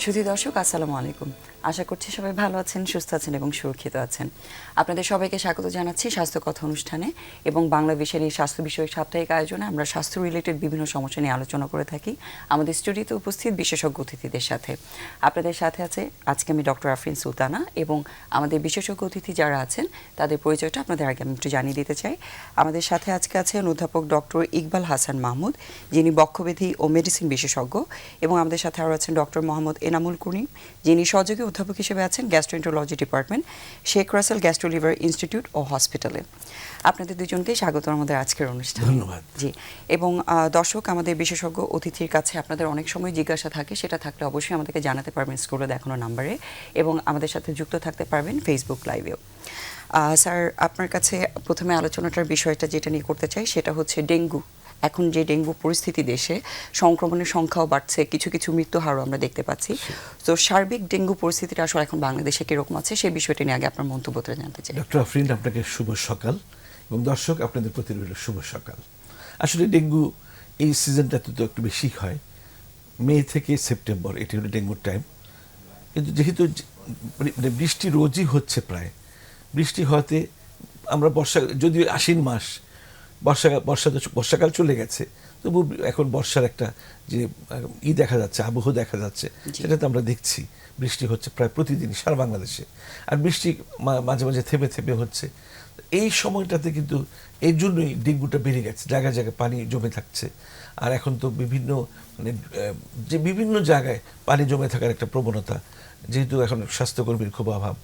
সুধী দর্শক আসসালামু আলাইকুম। আশা করছি সবাই ভালো আছেন, সুস্থ আছেন এবং সুরক্ষিত আছেন। আপনাদের সবাইকে স্বাগত জানাচ্ছি স্বাস্থ্য কথা অনুষ্ঠানে এবং বাংলাদেশের এই স্বাস্থ্য বিষয়ক সাপ্তাহিক আয়োজনে আমরা স্বাস্থ্য রিলেটেড বিভিন্ন সমস্যা নিয়ে আলোচনা করে থাকি আমাদের স্টুডিওতে উপস্থিত বিশেষজ্ঞ অতিথিদের সাথে। আপনাদের সাথে আছে আজকে আমি ডক্টর আফরিন সুলতানা এবং আমাদের বিশেষজ্ঞ অতিথি যারা আছেন তাদের পরিচয়টা আপনাদের আগে আমি একটু জানিয়ে দিতে চাই। আমাদের সাথে আজকে আছেন অধ্যাপক ডক্টর ইকবাল হাসান মাহমুদ, যিনি বক্ষব্যাধি ও মেডিসিন বিশেষজ্ঞ, এবং আমাদের সাথে আরও আছেন ডক্টর মোহাম্মদ এনামুল করিম, যিনি সহযোগী অধ্যাপক হিসেবে আছেন gastroenterology department, Sheikh Russel gastro liver institute ও হসপিটালে। আপনাদের দুজনকেই স্বাগত আমাদের আজকের অনুষ্ঠানে। ধন্যবাদ। জি, এবং দর্শক, আমাদের বিশেষজ্ঞ অতিথির কাছে আপনাদের অনেক সময় জিজ্ঞাসা থাকে, সেটা থাকলে অবশ্যই আমাদেরকে জানাতে পারবেন স্ক্রিনে দেখানো নাম্বারে, এবং আমাদের সাথে যুক্ত থাকতে পারবেন ফেসবুক লাইভেও। স্যার, আপনার কাছে প্রথমে আলোচনাটার বিষয়টা যেটা নিয়ে করতে চাই সেটা হচ্ছে ডেঙ্গু। এখন যে ডেঙ্গু পরিস্থিতি, দেশে সংক্রমণের সংখ্যাও বাড়ছে, কিছু কিছু মৃত্যু হারও আমরা দেখতে পাচ্ছি। তো সার্বিক ডেঙ্গু পরিস্থিতিটা আসলে এখন বাংলাদেশে কিরকম আছে সেই বিষয়টি নিয়ে আগে আপনার মন্তব্যটা জানতে চাই। ডক্টর আফরিন, আপনাকে শুভ সকাল, এবং দর্শক আপনাদের প্রতি রইল শুভ সকাল। আসলে ডেঙ্গু এই সিজনটাতে তো একটু বেশি হয়, মে থেকে সেপ্টেম্বর, এটি হলো ডেঙ্গুর টাইম। কিন্তু যেহেতু মানে বৃষ্টি রোজই হচ্ছে, প্রায় বৃষ্টি হওয়াতে আমরা যদিও আশ্বিন মাস, বর্ষাকাল চলে গেছে, তবু এখন বর্ষার একটা যে দেখা যাচ্ছে, আবহ দেখা যাচ্ছে, সেটা তো আমরা দেখছি। বৃষ্টি হচ্ছে প্রায় প্রতিদিন সারা বাংলাদেশে, আর বৃষ্টি মাঝে মাঝে থেমে থেমে হচ্ছে। এই সময়টাতে কিন্তু এই জন্যই ডেঙ্গুটা বেড়ে গেছে, জায়গায় জায়গায় পানি জমে থাকছে। আর এখন তো বিভিন্ন জায়গায় পানি জমে থাকার একটা প্রবণতা, যেহেতু এখন স্বাস্থ্যকর্মীর খুব অভাব,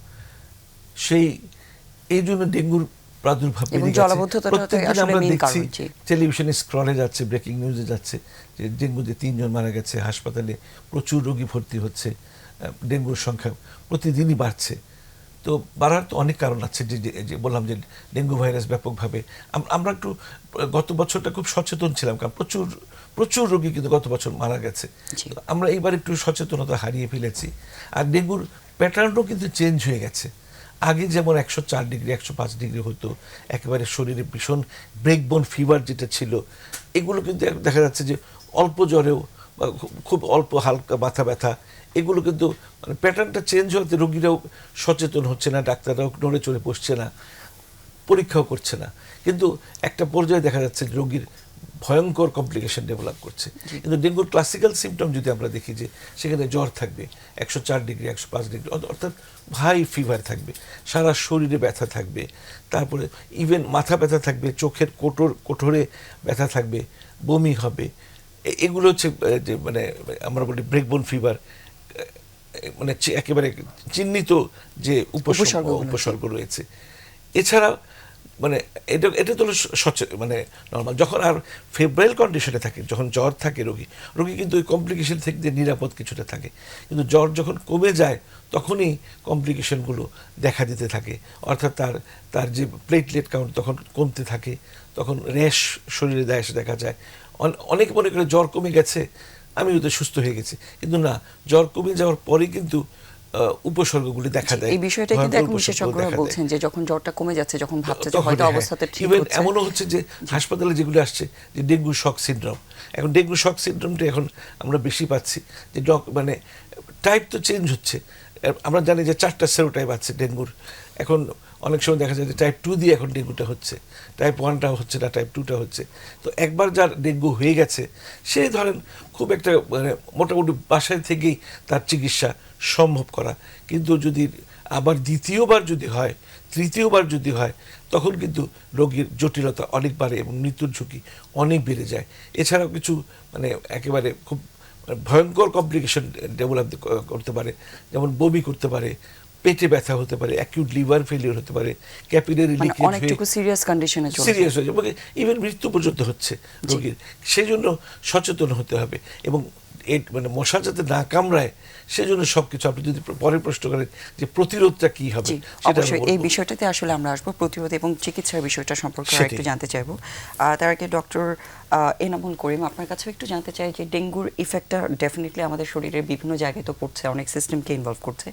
এই জন্য ডেঙ্গুর প্রাদুর্ভাব বেড়ে গেছে। প্রত্যেকদিন আমরা দেখছি টেলিভিশনে স্ক্রলে যাচ্ছে, ব্রেকিং নিউজে যাচ্ছে যে ডেঙ্গুতে 3 জন মারা গেছে, হাসপাতালে প্রচুর রোগী ভর্তি হচ্ছে, ডেঙ্গুর সংখ্যা প্রতিদিনই বাড়ছে। তো বাড়ার তো অনেক কারণ আছে, যে বললাম যে ডেঙ্গু ভাইরাস ব্যাপকভাবে আমরা একটু গত বছরটা খুব সচেতন ছিলাম, কারণ প্রচুর রোগী কিন্তু গত বছর মারা গেছে। আমরা এইবার একটু সচেতনতা হারিয়ে ফেলেছি, আর ডেঙ্গুর প্যাটার্নও কিন্তু চেঞ্জ হয়ে গেছে। আগে যেমন 104 ডিগ্রি 105 ডিগ্রি হতো, একেবারে শরীরে ভীষণ ব্রেকবোন ফিভার যেটা ছিল, এগুলো কিন্তু দেখা যাচ্ছে যে অল্প জ্বরেও বা খুব অল্প হালকা মাথা ব্যথা, এগুলো কিন্তু মানে প্যাটার্নটা চেঞ্জ হওয়াতে রোগীরাও সচেতন হচ্ছে না, ডাক্তাররাও নড়ে চড়ে বসছে না, পরীক্ষাও করছে না। কিন্তু একটা পর্যায়ে দেখা যাচ্ছে রোগীর ভয়ঙ্কর কমপ্লিকেশন ডেভেলপ করছে। কিন্তু ডেঙ্গুর ক্লাসিক্যাল সিমটম যদি আমরা দেখি, যে সেখানে জ্বর থাকবে 104 ডিগ্রি 105 ডিগ্রি, অর্থাৎ হাই ফিভার থাকবে, সারা শরীরে ব্যথা থাকবে, তারপরে ইভেন মাথা ব্যথা থাকবে, চোখের কোটরে ব্যথা থাকবে, বমি হবে। এগুলো হচ্ছে যে মানে আমরা বলি ব্রেকবোন ফিভার, মানে একেবারে চিহ্নিত যে উপসর্গ রয়েছে। এছাড়া মানে এটা তো মানে নর্মাল। যখন আর ফেব্রাইল কন্ডিশনে থাকে, যখন জ্বর থাকে রোগী কিন্তু ওই কমপ্লিকেশন থেকে নিরাপদ কিছুটা থাকে। কিন্তু জ্বর যখন কমে যায় তখনই কমপ্লিকেশনগুলো দেখা দিতে থাকে, অর্থাৎ তার যে প্লেটলেট কাউন্ট তখন কমতে থাকে, তখন র্যাশ শরীরে দেখা যায়। অনেকে মনে করে জ্বর কমে গেছে, আমি ওদের সুস্থ হয়ে গেছি, কিন্তু না, জ্বর কমে যাওয়ার পরে কিন্তু উপসর্গগুলি দেখা দেয়। এই বিষয়টা কিন্তু এখন বিশেষজ্ঞরা বলছেন যে যখন জ্বরটা কমে যাচ্ছে, যখন ভাবছে যে হয়তো অবস্থাটা ঠিক হচ্ছে। এমনও হচ্ছে যে হাসপাতালে যেগুলো আসছে যে ডেঙ্গু শক সিনড্রোম, এখন ডেঙ্গু শক সিনড্রোমটা এখন আমরা বেশি পাচ্ছি, যে মানে টাইপ তো চেঞ্জ হচ্ছে। আমরা জানি যে 4টা সেরোটাইপ আছে ডেঙ্গুর, এখন অনেক সময় দেখা যায় যে টাইপ 2 দিয়ে এখন ডেঙ্গুটা হচ্ছে, টাইপ 1টা হচ্ছে না, টাইপ 2টা হচ্ছে। তো একবার যার ডেঙ্গু হয়ে গেছে, সে ধরেন খুব একটা মানে মোটামুটি বাসায় থেকেই তার চিকিৎসা সম্ভব করা। কিন্তু যদি আবার দ্বিতীয়বার যদি হয়, তৃতীয়বার যদি হয়, তখন কিন্তু রোগীর জটিলতা অনেক বাড়ে এবং মৃত্যুর ঝুঁকি অনেক বেড়ে যায়। এছাড়াও কিছু মানে একেবারে খুব ভয়ঙ্কর কমপ্লিকেশন ডেভেলপ করতে পারে, যেমন বমি করতে পারে, পেটে ব্যথা হতে পারে, অ্যাকিউট লিভার ফেলিওর হতে পারে, ক্যাপিলারি লিকেজ হয়ে অনেকটুকু সিরিয়াস কন্ডিশনে চলে সিরিয়াস হয়ে যাবে, ইভেন মৃত্যু পর্যন্ত হচ্ছে রোগীর। সেই জন্য সচেতন হতে হবে, এবং মানে মশা যাতে না কামড়ায় সেজন্য সবকিছু। আপনি যদি পরের প্রশ্ন করেন যে প্রতিরোধটা কি হবে, অবশ্যই এই বিষয়টাতে আসলে আমরা আসবো, প্রতিরোধ এবং চিকিৎসার বিষয়টা সম্পর্কে একটু জানতে চাইবো। তার আগে ডক্টর এনামুল করিম, আপনার কাছেও একটু জানতে চাই যে ডেঙ্গুর ইফেক্টটা ডেফিনেটলি আমাদের শরীরের বিভিন্ন জায়গায় তো পড়ছে, অনেক সিস্টেমকে ইনভলভ করছে।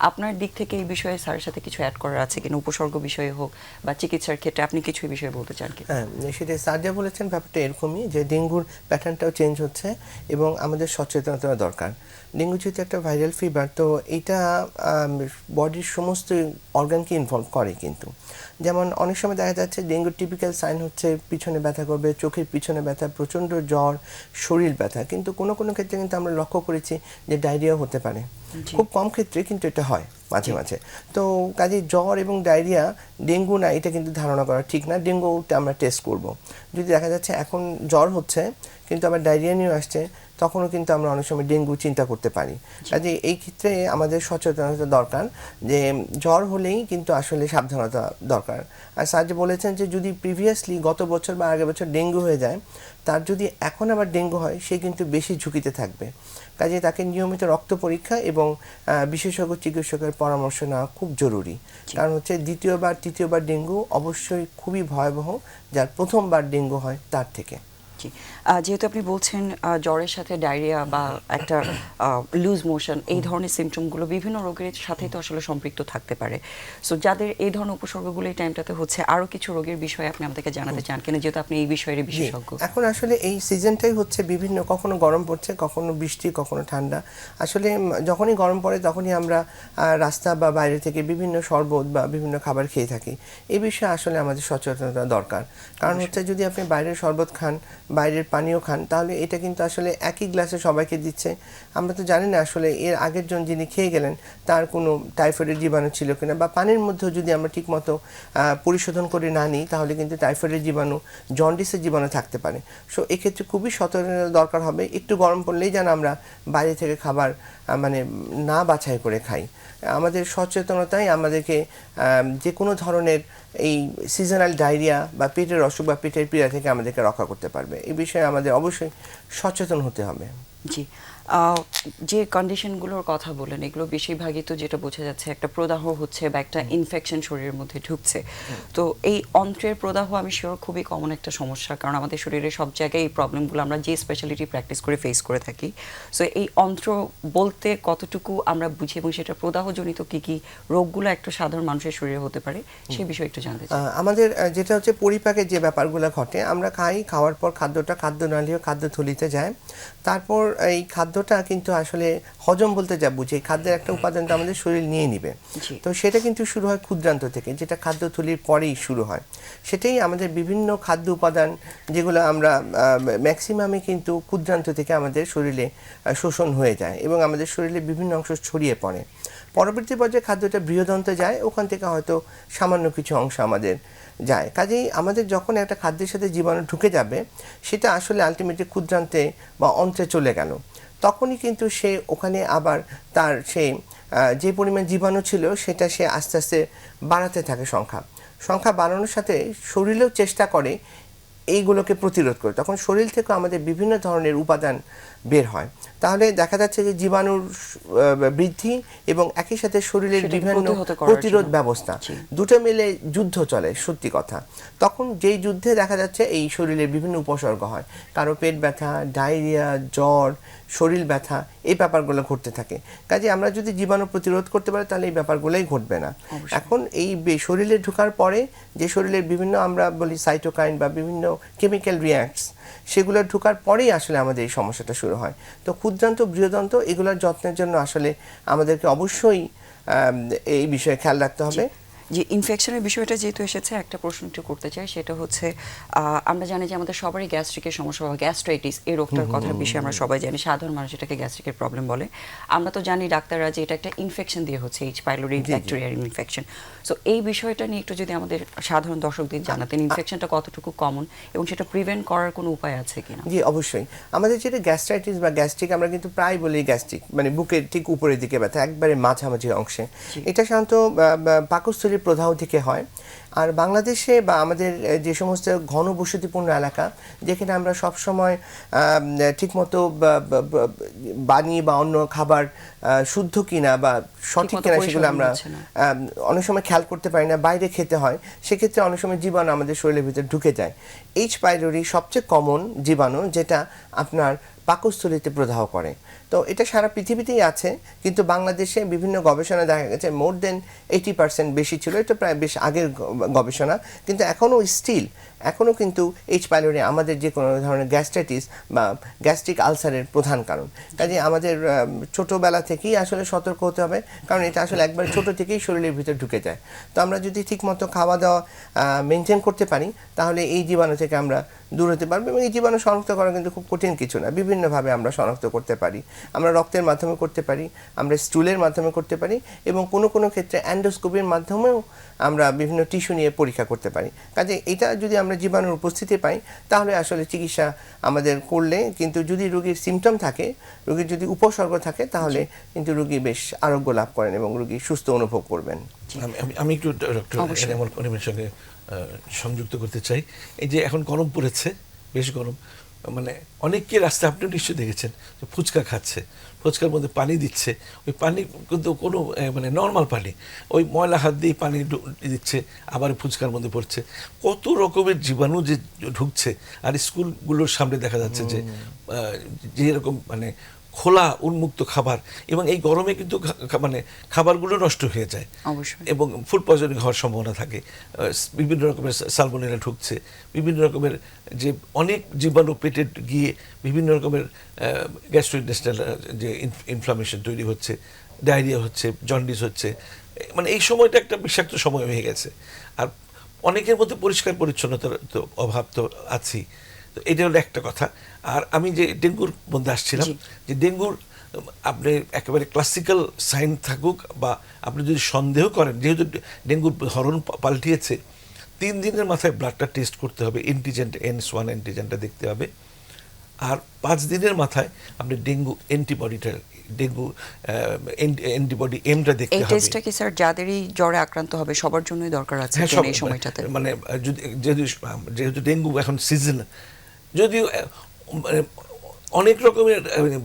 আপনার দিক থেকে এই বিষয়ে স্যারের সাথে কিছু অ্যাড করার আছে কিনা, উপসর্গ বিষয়ে হোক বা চিকিৎসার ক্ষেত্রে আপনি কিছু এই বিষয়ে বলতে চান কি? হ্যাঁ, সেটাই স্যার যা বলেছেন, ব্যাপারটা এরকমই যে ডেঙ্গুর প্যাটার্নটাও চেঞ্জ হচ্ছে, এবং আমাদের সচেতনতা দরকার। ডেঙ্গু যেহেতু একটা ভাইরাল ফিভার, তো এটা বডির সমস্ত অর্গানকে ইনভলভ করে। কিন্তু যেমন অনেক সময় দেখা যাচ্ছে ডেঙ্গুর টিপিক্যাল সাইন হচ্ছে পিছনে ব্যথা করবে, চোখের পিছনে ব্যথা, প্রচণ্ড জ্বর, শরীর ব্যথা। কিন্তু কোনো কোনো ক্ষেত্রে কিন্তু আমরা লক্ষ্য করেছি যে ডায়রিয়াও হতে পারে। খুব কম ক্ষেত্রে কিন্তু এটা হয় মাঝে মাঝে। তো কাজে জ্বর এবং ডায়রিয়া ডেঙ্গু না, এটা কিন্তু ধারণা করা ঠিক না। ডেঙ্গুটা আমরা টেস্ট করব। যদি দেখা যাচ্ছে এখন জ্বর হচ্ছে কিন্তু আবার ডায়রিয়া নিয়ে আসছে, তখনও কিন্তু আমরা অনেক সময় ডেঙ্গু চিন্তা করতে পারি। কাজে এই ক্ষেত্রে আমাদের সচেতনতা দরকার, যে জ্বর হলেই কিন্তু আসলে সাবধানতা দরকার। আর স্যার যে বলেছেন যে যদি প্রিভিয়াসলি গত বছর বা আগের বছর ডেঙ্গু হয়ে যায়, তার যদি এখন আবার ডেঙ্গু হয়, সে কিন্তু বেশি ঝুঁকিতে থাকবে। কাজে তাকে নিয়মিত রক্ত পরীক্ষা এবং বিশেষজ্ঞ চিকিৎসকের পরামর্শ নেওয়া খুব জরুরি। কারণ হচ্ছে দ্বিতীয়বার তৃতীয়বার ডেঙ্গু অবশ্যই খুবই ভয়াবহ যার প্রথমবার ডেঙ্গু হয় তার থেকে। যেহেতু আপনি বলছেন জ্বরের সাথে ডায়রিয়া বা একটা লুজ মোশন, এই ধরনের সিমটমগুলো বিভিন্ন রোগের সাথেই তো আসলে সম্পৃক্ত থাকতে পারে। সো যাদের এই ধরনের উপসর্গগুলো এই টাইমটাতে হচ্ছে, আরও কিছু রোগের বিষয়ে আপনি আমাদেরকে জানাতে চান কিনা, যেহেতু আপনি এই বিষয়ের বিশেষজ্ঞ? এখন আসলে এই সিজনটাই হচ্ছে বিভিন্ন, কখনো গরম পড়ছে, কখনো বৃষ্টি, কখনো ঠান্ডা। আসলে যখনই গরম পড়ে তখনই আমরা রাস্তা বা বাইরে থেকে বিভিন্ন শরবত বা বিভিন্ন খাবার খেয়ে থাকি। এই বিষয়ে আসলে আমাদের সচেতনতা দরকার। কারণ হচ্ছে যদি আপনি বাইরের শরবত খান, বাইরের পানীয় খান, তাহলে এটা কিন্তু আসলে একই গ্লাসে সবাইকে দিচ্ছে। আমরা তো জানি না আসলে এর আগের জন যিনি খেয়ে গেলেন তার কোনো টাইফয়েডের জীবাণু ছিল কিনা, বা পানির মধ্যেও যদি আমরা ঠিকমতো পরিশোধন করে না নিই, তাহলে কিন্তু টাইফয়েডের জীবাণু, জন্ডিসের জীবাণু থাকতে পারে। সো এক্ষেত্রে খুবই সতর্কতা দরকার হবে। একটু গরম পড়লেই যেন আমরা বাইরে থেকে খাবার মানে না বাছাই করে খাই। আমাদের সচেতনতাই আমাদেরকে যে কোনো ধরনের এই সিজনাল ডায়রিয়া বা পেটের অসুখ বা পেটের পীড়া থেকে আমাদেরকে রক্ষা করতে পারবে। এই বিষয়ে আমাদের অবশ্যই সচেতন হতে হবে। জি, যে কন্ডিশনগুলোর কথা বলেন, এগুলো বেশিরভাগই তো যেটা বোঝা যাচ্ছে একটা প্রদাহ হচ্ছে বা একটা ইনফেকশন শরীরের মধ্যে ঢুকছে। তো এই অন্ত্রের প্রদাহ আমি শিওর খুবই কমন একটা সমস্যা, কারণ আমাদের শরীরে সব জায়গায় এই প্রবলেমগুলো আমরা যে স্পেশালিটি প্র্যাকটিস করে ফেস করে থাকি। সো এই অন্ত্র বলতে কতটুকু আমরা বুঝি এবং সেটা প্রদাহজনিত কী কী রোগগুলো একটা সাধারণ মানুষের শরীরে হতে পারে, সেই বিষয়ে একটু জানতে চাই। আমাদের যেটা হচ্ছে পরিপাকের যে ব্যাপারগুলো ঘটে, আমরা খাওয়ার পর খাদ্যটা খাদ্যনালীয় খাদ্যথলিতে যায়। তারপর এই খাদ্যটা কিন্তু আসলে হজম বলতে যা বুঝি, খাদ্যের একটা উপাদান তো আমাদের শরীর নিয়ে নিবে। তো সেটা কিন্তু শুরু হয় ক্ষুদ্রান্ত থেকে, যেটা খাদ্যথলির পরেই শুরু হয়। সেটাই আমাদের বিভিন্ন খাদ্য উপাদান, যেগুলো আমরা ম্যাক্সিমামে কিন্তু ক্ষুদ্রান্ত থেকে আমাদের শরীরে শোষণ হয়ে যায় এবং আমাদের শরীরে বিভিন্ন অংশ ছড়িয়ে পড়ে। পরবর্তী পর্যায়ে খাদ্যটা বৃহদন্তে যায়, ওখান থেকে হয়তো সামান্য কিছু অংশ আমাদের যায়। কাজেই আমাদের যখন একটা খাদ্যের সাথে জীবাণু ঢুকে যাবে, সেটা আসলে আলটিমেটলি ক্ষুদ্রান্তে বা অন্ত্রে চলে গেল, তখনই কিন্তু সে ওখানে আবার তার যে পরিমাণ জীবাণু ছিল সেটা সে আস্তে আস্তে বাড়াতে থাকে। সংখ্যা বাড়ানোর সাথে শরীরেও চেষ্টা করে এইগুলোকে প্রতিরোধ করে। তখন শরীর থেকে আমাদের বিভিন্ন ধরনের উপাদান বের হয়। তাহলে দেখা যাচ্ছে যে জীবাণুর বৃদ্ধি এবং একই সাথে শরীরের বিভিন্ন প্রতিরোধ ব্যবস্থা দুটো মিলে যুদ্ধ চলে। সত্যি কথা, তখন যেই যুদ্ধে দেখা যাচ্ছে এই শরীরের বিভিন্ন উপসর্গ হয়, কারো পেট ব্যথা, ডায়রিয়া, জ্বর, শরীর ব্যথা, এই ব্যাপারগুলো ঘটতে থাকে। কাজে আমরা যদি জীবাণু প্রতিরোধ করতে পারি তাহলে এই ব্যাপারগুলোই ঘটবে না। এখন এই শরীরে ঢোকার পরে যে শরীরের বিভিন্ন আমরা বলি সাইটোকাইন বা বিভিন্ন কেমিক্যাল রিঅ্যাক্টস, সেগুলো ঢোকার পরেই আসলে আমাদের এই সমস্যাটা শুরু হয়। তো ক্ষুদ্রান্ত বৃহদন্ত এগুলোর যত্নের জন্য আসলে আমাদেরকে অবশ্যই এই বিষয়ে খেয়াল রাখতে হবে। যে ইনফেকশনের বিষয়টা যেহেতু এসেছে, একটা প্রশ্ন একটু করতে চাই। সেটা হচ্ছে আমরা জানি যে আমাদের সবারই গ্যাস্ট্রিকের সমস্যা বা গ্যাস্ট্রাইটিস, এই রোগটার কথার বিষয়ে আমরা সবাই জানি। সাধারণ মানুষ এটাকে গ্যাস্ট্রিকের প্রবলেম বলে। আমরা তো জানি ডাক্তাররা যে এটা একটা ইনফেকশন দিয়ে হচ্ছে, এইচ পাইলোরি ব্যাকটেরিয়ার ইনফেকশন। সো এই বিষয়টা নিয়ে একটু যদি আমাদের সাধারণ দর্শকদের জানাতেন, ইনফেকশনটা কতটুকু কমন এবং সেটা প্রিভেন্ট করার কোনো উপায় আছে কিনা? জি, অবশ্যই। আমাদের যেটা গ্যাস্ট্রাইটিস বা গ্যাস্ট্রিক, আমরা কিন্তু প্রায় বলি গ্যাস্ট্রিক মানে বুকের ঠিক উপরের দিকে ব্যথা, একবারে মাঝামাঝি অংশে। এটা সাধারণত পাকস্থলীর প্রদাহ থেকে হয়। আর বাংলাদেশে বা আমাদের যে সমস্ত ঘনবসতিপূর্ণ এলাকা, যেখানে আমরা সবসময় ঠিকমতো বানিয়ে বা অন্য খাবার শুদ্ধ কিনা বা সঠিক কিনা সেগুলো আমরা অনেক সময় খেয়াল করতে পারি না, বাইরে খেতে হয়, সেক্ষেত্রে অনেক সময় জীবাণু আমাদের শরীরের ভিতরে ঢুকে যায়। এইচ পাইলোরি সবচেয়ে কমন জীবাণু, যেটা আপনার পাকস্থলীতে প্রদাহ করে। তো এটা সারা পৃথিবীতেই আছে, কিন্তু বাংলাদেশে বিভিন্ন গবেষণা দেখা গেছে মোর দেন 80% বেশি ছিল। এটা প্রায় বেশ আগের গবেষণা, কিন্তু এখনও কিন্তু এইচ পাইলোরি আমাদের যে কোনো ধরনের গ্যাস্ট্রাইটিস বা গ্যাস্ট্রিক আলসারের প্রধান কারণ। কাজে আমাদের ছোটোবেলা থেকেই আসলে সতর্ক হতে হবে, কারণ এটা আসলে একবার ছোট থেকেই শরীরের ভিতর ঢুকে যায়। তো আমরা যদি ঠিকমতো খাওয়া দাওয়া মেনটেন করতে পারি, তাহলে এই জীবাণু থেকে আমরা দূর হতে পারবো। এবং এই জীবাণু শনাক্ত করা কিন্তু খুব কঠিন কিছু না, বিভিন্নভাবে আমরা শনাক্ত করতে পারি। আমরা রক্তের মাধ্যমে করতে পারি, আমরা স্টুলের মাধ্যমে করতে পারি, এবং কোনো কোনো ক্ষেত্রে অ্যান্ডোস্কোপির মাধ্যমেও আমরা বিভিন্ন টিস্যু নিয়ে পরীক্ষা করতে পারি। কাজে এটা যদি আমরা জীবাণুর উপস্থিতি পাই, তাহলে আসলে চিকিৎসা আমাদের করলে, কিন্তু যদি রোগীর সিমটম থাকে, রোগীর যদি উপসর্গ থাকে, তাহলে কিন্তু রোগী বেশ আরোগ্য লাভ করেন এবং রোগী সুস্থ অনুভব করবেন। আমি একটু ডক্টর এনামুল করিমের সঙ্গে সংযুক্ত করতে চাই। এই যে এখন গরম পড়েছে, বেশ গরম, মানে অনেককে রাস্তায় আপনি নিশ্চয়ই দেখেছেন যে ফুচকা খাচ্ছে, ফুচকার মধ্যে পানি দিচ্ছে, ওই পানি কিন্তু কোনো মানে নর্মাল পানি, ওই ময়লা হাত দিয়ে পানি দিচ্ছে, আবার ফুচকার মধ্যে পড়ছে, কত রকমের জীবাণু যে ঢুকছে। আর স্কুলগুলোর সামনে দেখা যাচ্ছে যে যেরকম মানে খোলা উন্মুক্ত খাবার, এবং এই গরমে কিন্তু মানে খাবারগুলো নষ্ট হয়ে যায় এবং ফুড পয়জনিং হওয়ার সম্ভাবনা থাকে। বিভিন্ন রকমের সালমোনেলা ঢুকছে, বিভিন্ন রকমের যে অনেক জীবাণু পেটে গিয়ে বিভিন্ন রকমের গ্যাস্ট্রোইন্টেস্টাইনাল যে ইনফ্লামেশন তৈরি হচ্ছে, ডায়রিয়া হচ্ছে, জন্ডিস হচ্ছে। মানে এই সময়টা একটা বিষাক্ত সময় হয়ে গেছে। আর অনেকের মধ্যে পরিষ্কার পরিচ্ছন্নতার তো অভাব তো আছেই। তো এটা হলো একটা কথা। আর আমি যে ডেঙ্গুর মধ্যে আসছিলাম, যে ডেঙ্গুর আপনি একেবারে ক্লাসিক্যাল সাইন থাকুক বা আপনি যদি সন্দেহ করেন, যেহেতু ডেঙ্গুর ধরন পাল্টিয়েছে, 3 দিনের মাথায় ব্লাডটা টেস্ট করতে হবে, অ্যান্টিজেন NS1 অ্যান্টিজেনটা দেখতে হবে। আর 5 দিনের মাথায় আপনি ডেঙ্গু অ্যান্টিবডিটা, ডেঙ্গু অ্যান্টিবডি এমটা দেখতে হবে। এই টেস্টটা কি স্যার যাদেরই জ্বরে আক্রান্ত হবে সবার জন্যই দরকার আছে এই সময়টাতে? মানে যেহেতু ডেঙ্গু এখন সিজন, যদিও অনেক রকমের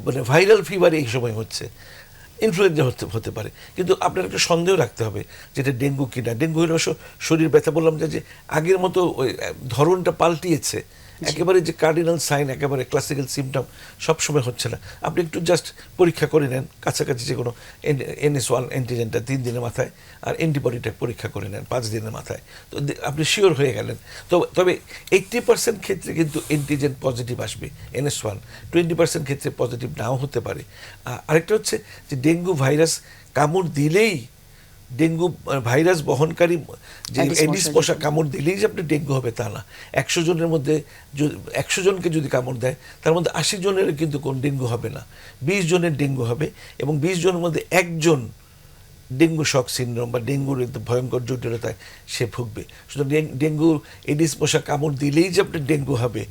মানে ভাইরাল ফিভার এই সময় হচ্ছে, ইনফ্লুয়েঞ্জা হতে পারে, কিন্তু আপনার একটা সন্দেহ রাখতে হবে যেটা ডেঙ্গু কিনা। ডেঙ্গু হলে শরীর ব্যথা, বললাম যে আগের মতো ওই ধরনটা পাল্টিয়েছে, একেবারে যে কার্ডিনাল সাইন, একেবারে ক্লাসিক্যাল সিমটম সবসময় হচ্ছে না। আপনি একটু জাস্ট পরীক্ষা করে নেন, কাছাকাছি যে কোনো NS1 অ্যান্টিজেনটা 3 দিনের মাথায়, আর অ্যান্টিবডিটা পরীক্ষা করে নেন 5 দিনের মাথায়, তো আপনি শিওর হয়ে গেলেন। তবে 80% ক্ষেত্রে কিন্তু অ্যান্টিজেন পজিটিভ আসবে NS1, 20% ক্ষেত্রে পজিটিভ নাও হতে পারে। আরেকটা হচ্ছে যে ডেঙ্গু ভাইরাস কামড় দিলেই, ডেঙ্গু ভাইরাস বহনকারী যে এডিস মশা কামড় দিলেই যে আপনি ডেঙ্গু হবে তা না। 100 জনের মধ্যে 100 জনকে যদি কামড় দেয়, তার মধ্যে 80 জনের কিন্তু কোন ডেঙ্গু হবে না, 20 জনের ডেঙ্গু হবে, এবং 20 জনের মধ্যে একজন ডেঙ্গু শক সিনড্রোম বা ডেঙ্গুর ভয়ঙ্কর জটিলতায় সে ভুগবে। সুতরাং ডেঙ্গু এডিস মশা কামড় দিলেই যে আপনার ডেঙ্গু হবে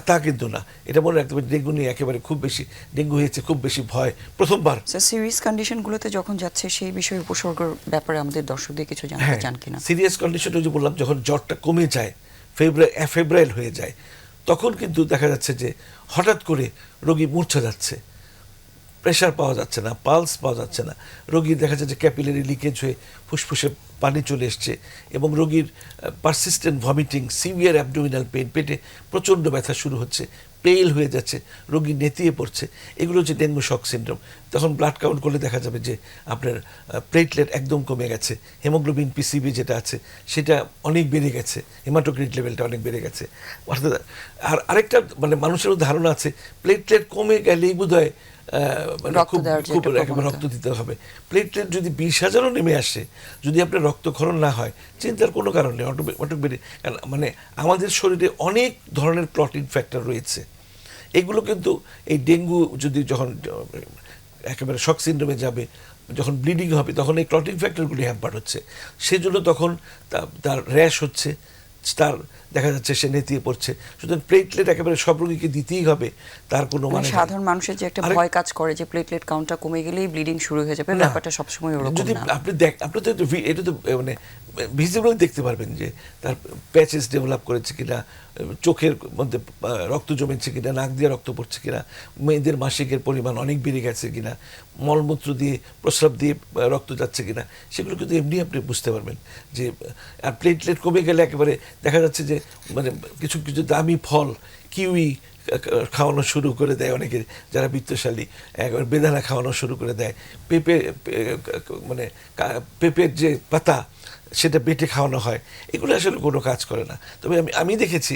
তা কিন্তু না। এটা মনে রাখতে হবে, ডেঙ্গু নিয়ে একেবারে খুব বেশি, ডেঙ্গু হয়েছে খুব বেশি ভয় প্রথমবার। সিরিয়াস কন্ডিশনগুলোতে যখন যাচ্ছে সেই বিষয়ে উপসর্গের ব্যাপারে আমাদের দর্শকদের কিছু জানতে চান কিনা? সিরিয়াস কন্ডিশনে যে বললাম, যখন জ্বরটা কমে যায়, ফেব্রাইল হয়ে যায়, তখন কিন্তু দেখা যাচ্ছে যে হঠাৎ করে রোগী মূর্ছা যাচ্ছে, প্রেশার পাওয়া যাচ্ছে না, পালস পাওয়া যাচ্ছে না, রোগীর দেখা যাচ্ছে যে ক্যাপিলারি লিকেজ হয়ে ফুসফুসে পানি চলে এসছে, এবং রোগীর persistent vomiting, severe abdominal pain, পেটে প্রচণ্ড ব্যথা শুরু হচ্ছে, পেল হয়ে যাচ্ছে, রোগী নেতিয়ে পড়ছে। এগুলো হচ্ছে ডেঙ্গু শক সিনড্রোম। তখন ব্লাড কাউন্ট করলে দেখা যাবে যে আপনার প্লেটলেট একদম কমে গেছে, হিমোগ্লোবিন PCB যেটা আছে সেটা অনেক বেড়ে গেছে, হেমাটোক্রিট লেভেলটা অনেক বেড়ে গেছে। অর্থাৎ আর আরেকটা মানে মানুষের ধারণা আছে প্লেটলেট কমে গেলেই বোধহয় খুব রক্ত দিতে হবে। প্লেটলেট যদি 20,000ও নেমে আসে, যদি আপনার রক্তক্ষরণ না হয়, চিন্তার কোনো কারণ নেই, অটোমেটিক। মানে আমাদের শরীরে অনেক ধরনের ক্লটিং ফ্যাক্টর রয়েছে, এগুলো কিন্তু এই ডেঙ্গু যদি যখন একেবারে শক সিনড্রোমে যাবে, যখন ব্লিডিং হবে, তখন এই ক্লটিং ফ্যাক্টরগুলি হ্যাম্পার হচ্ছে, সেজন্য তখন তার র্যাশ হচ্ছে, তার দেখা যাচ্ছে সে নেতিয়ে পড়ছে। সুতরাং প্লেটলেট একেবারে সব রোগীকে দিতেই হবে, তার কোনো মানে সাধারণ মানুষের যে একটা ভয় কাজ করে যে প্লেটলেট কাউন্টটা কমে গেলেই ব্লিডিং শুরু হয়ে যাবে, ব্যাপারটা সবসময় ওরকম না। যদি আপনি আপনি তো এটা তো মানে ভিজিবল দেখতে পারবেন যে তার প্যাচেস ডেভেলপ করেছে কিনা, চোখের মধ্যে রক্ত জমেছে কিনা, নাক দিয়ে রক্ত পড়ছে কিনা, মেয়েদের মাসিকের পরিমাণ অনেক বেড়ে গেছে কিনা, মলমূত্র দিয়ে প্রস্রাব দিয়ে রক্ত যাচ্ছে কিনা, সেগুলো কিন্তু এমনি আপনি বুঝতে পারবেন যে। আর প্লেটলেট কমে গেলে একেবারে দেখা যাচ্ছে যে মানে কিছু কিছু দামি ফল, কিউই খাওয়ানো শুরু করে দেয়, অনেকে যারা বিত্তশালী একবার বেদানা খাওয়ানো শুরু করে দেয়, মানে পেঁপের যে পাতা সেটা বেটে খাওয়ানো হয়, এগুলো আসলে কোনো কাজ করে না। তবে আমি দেখেছি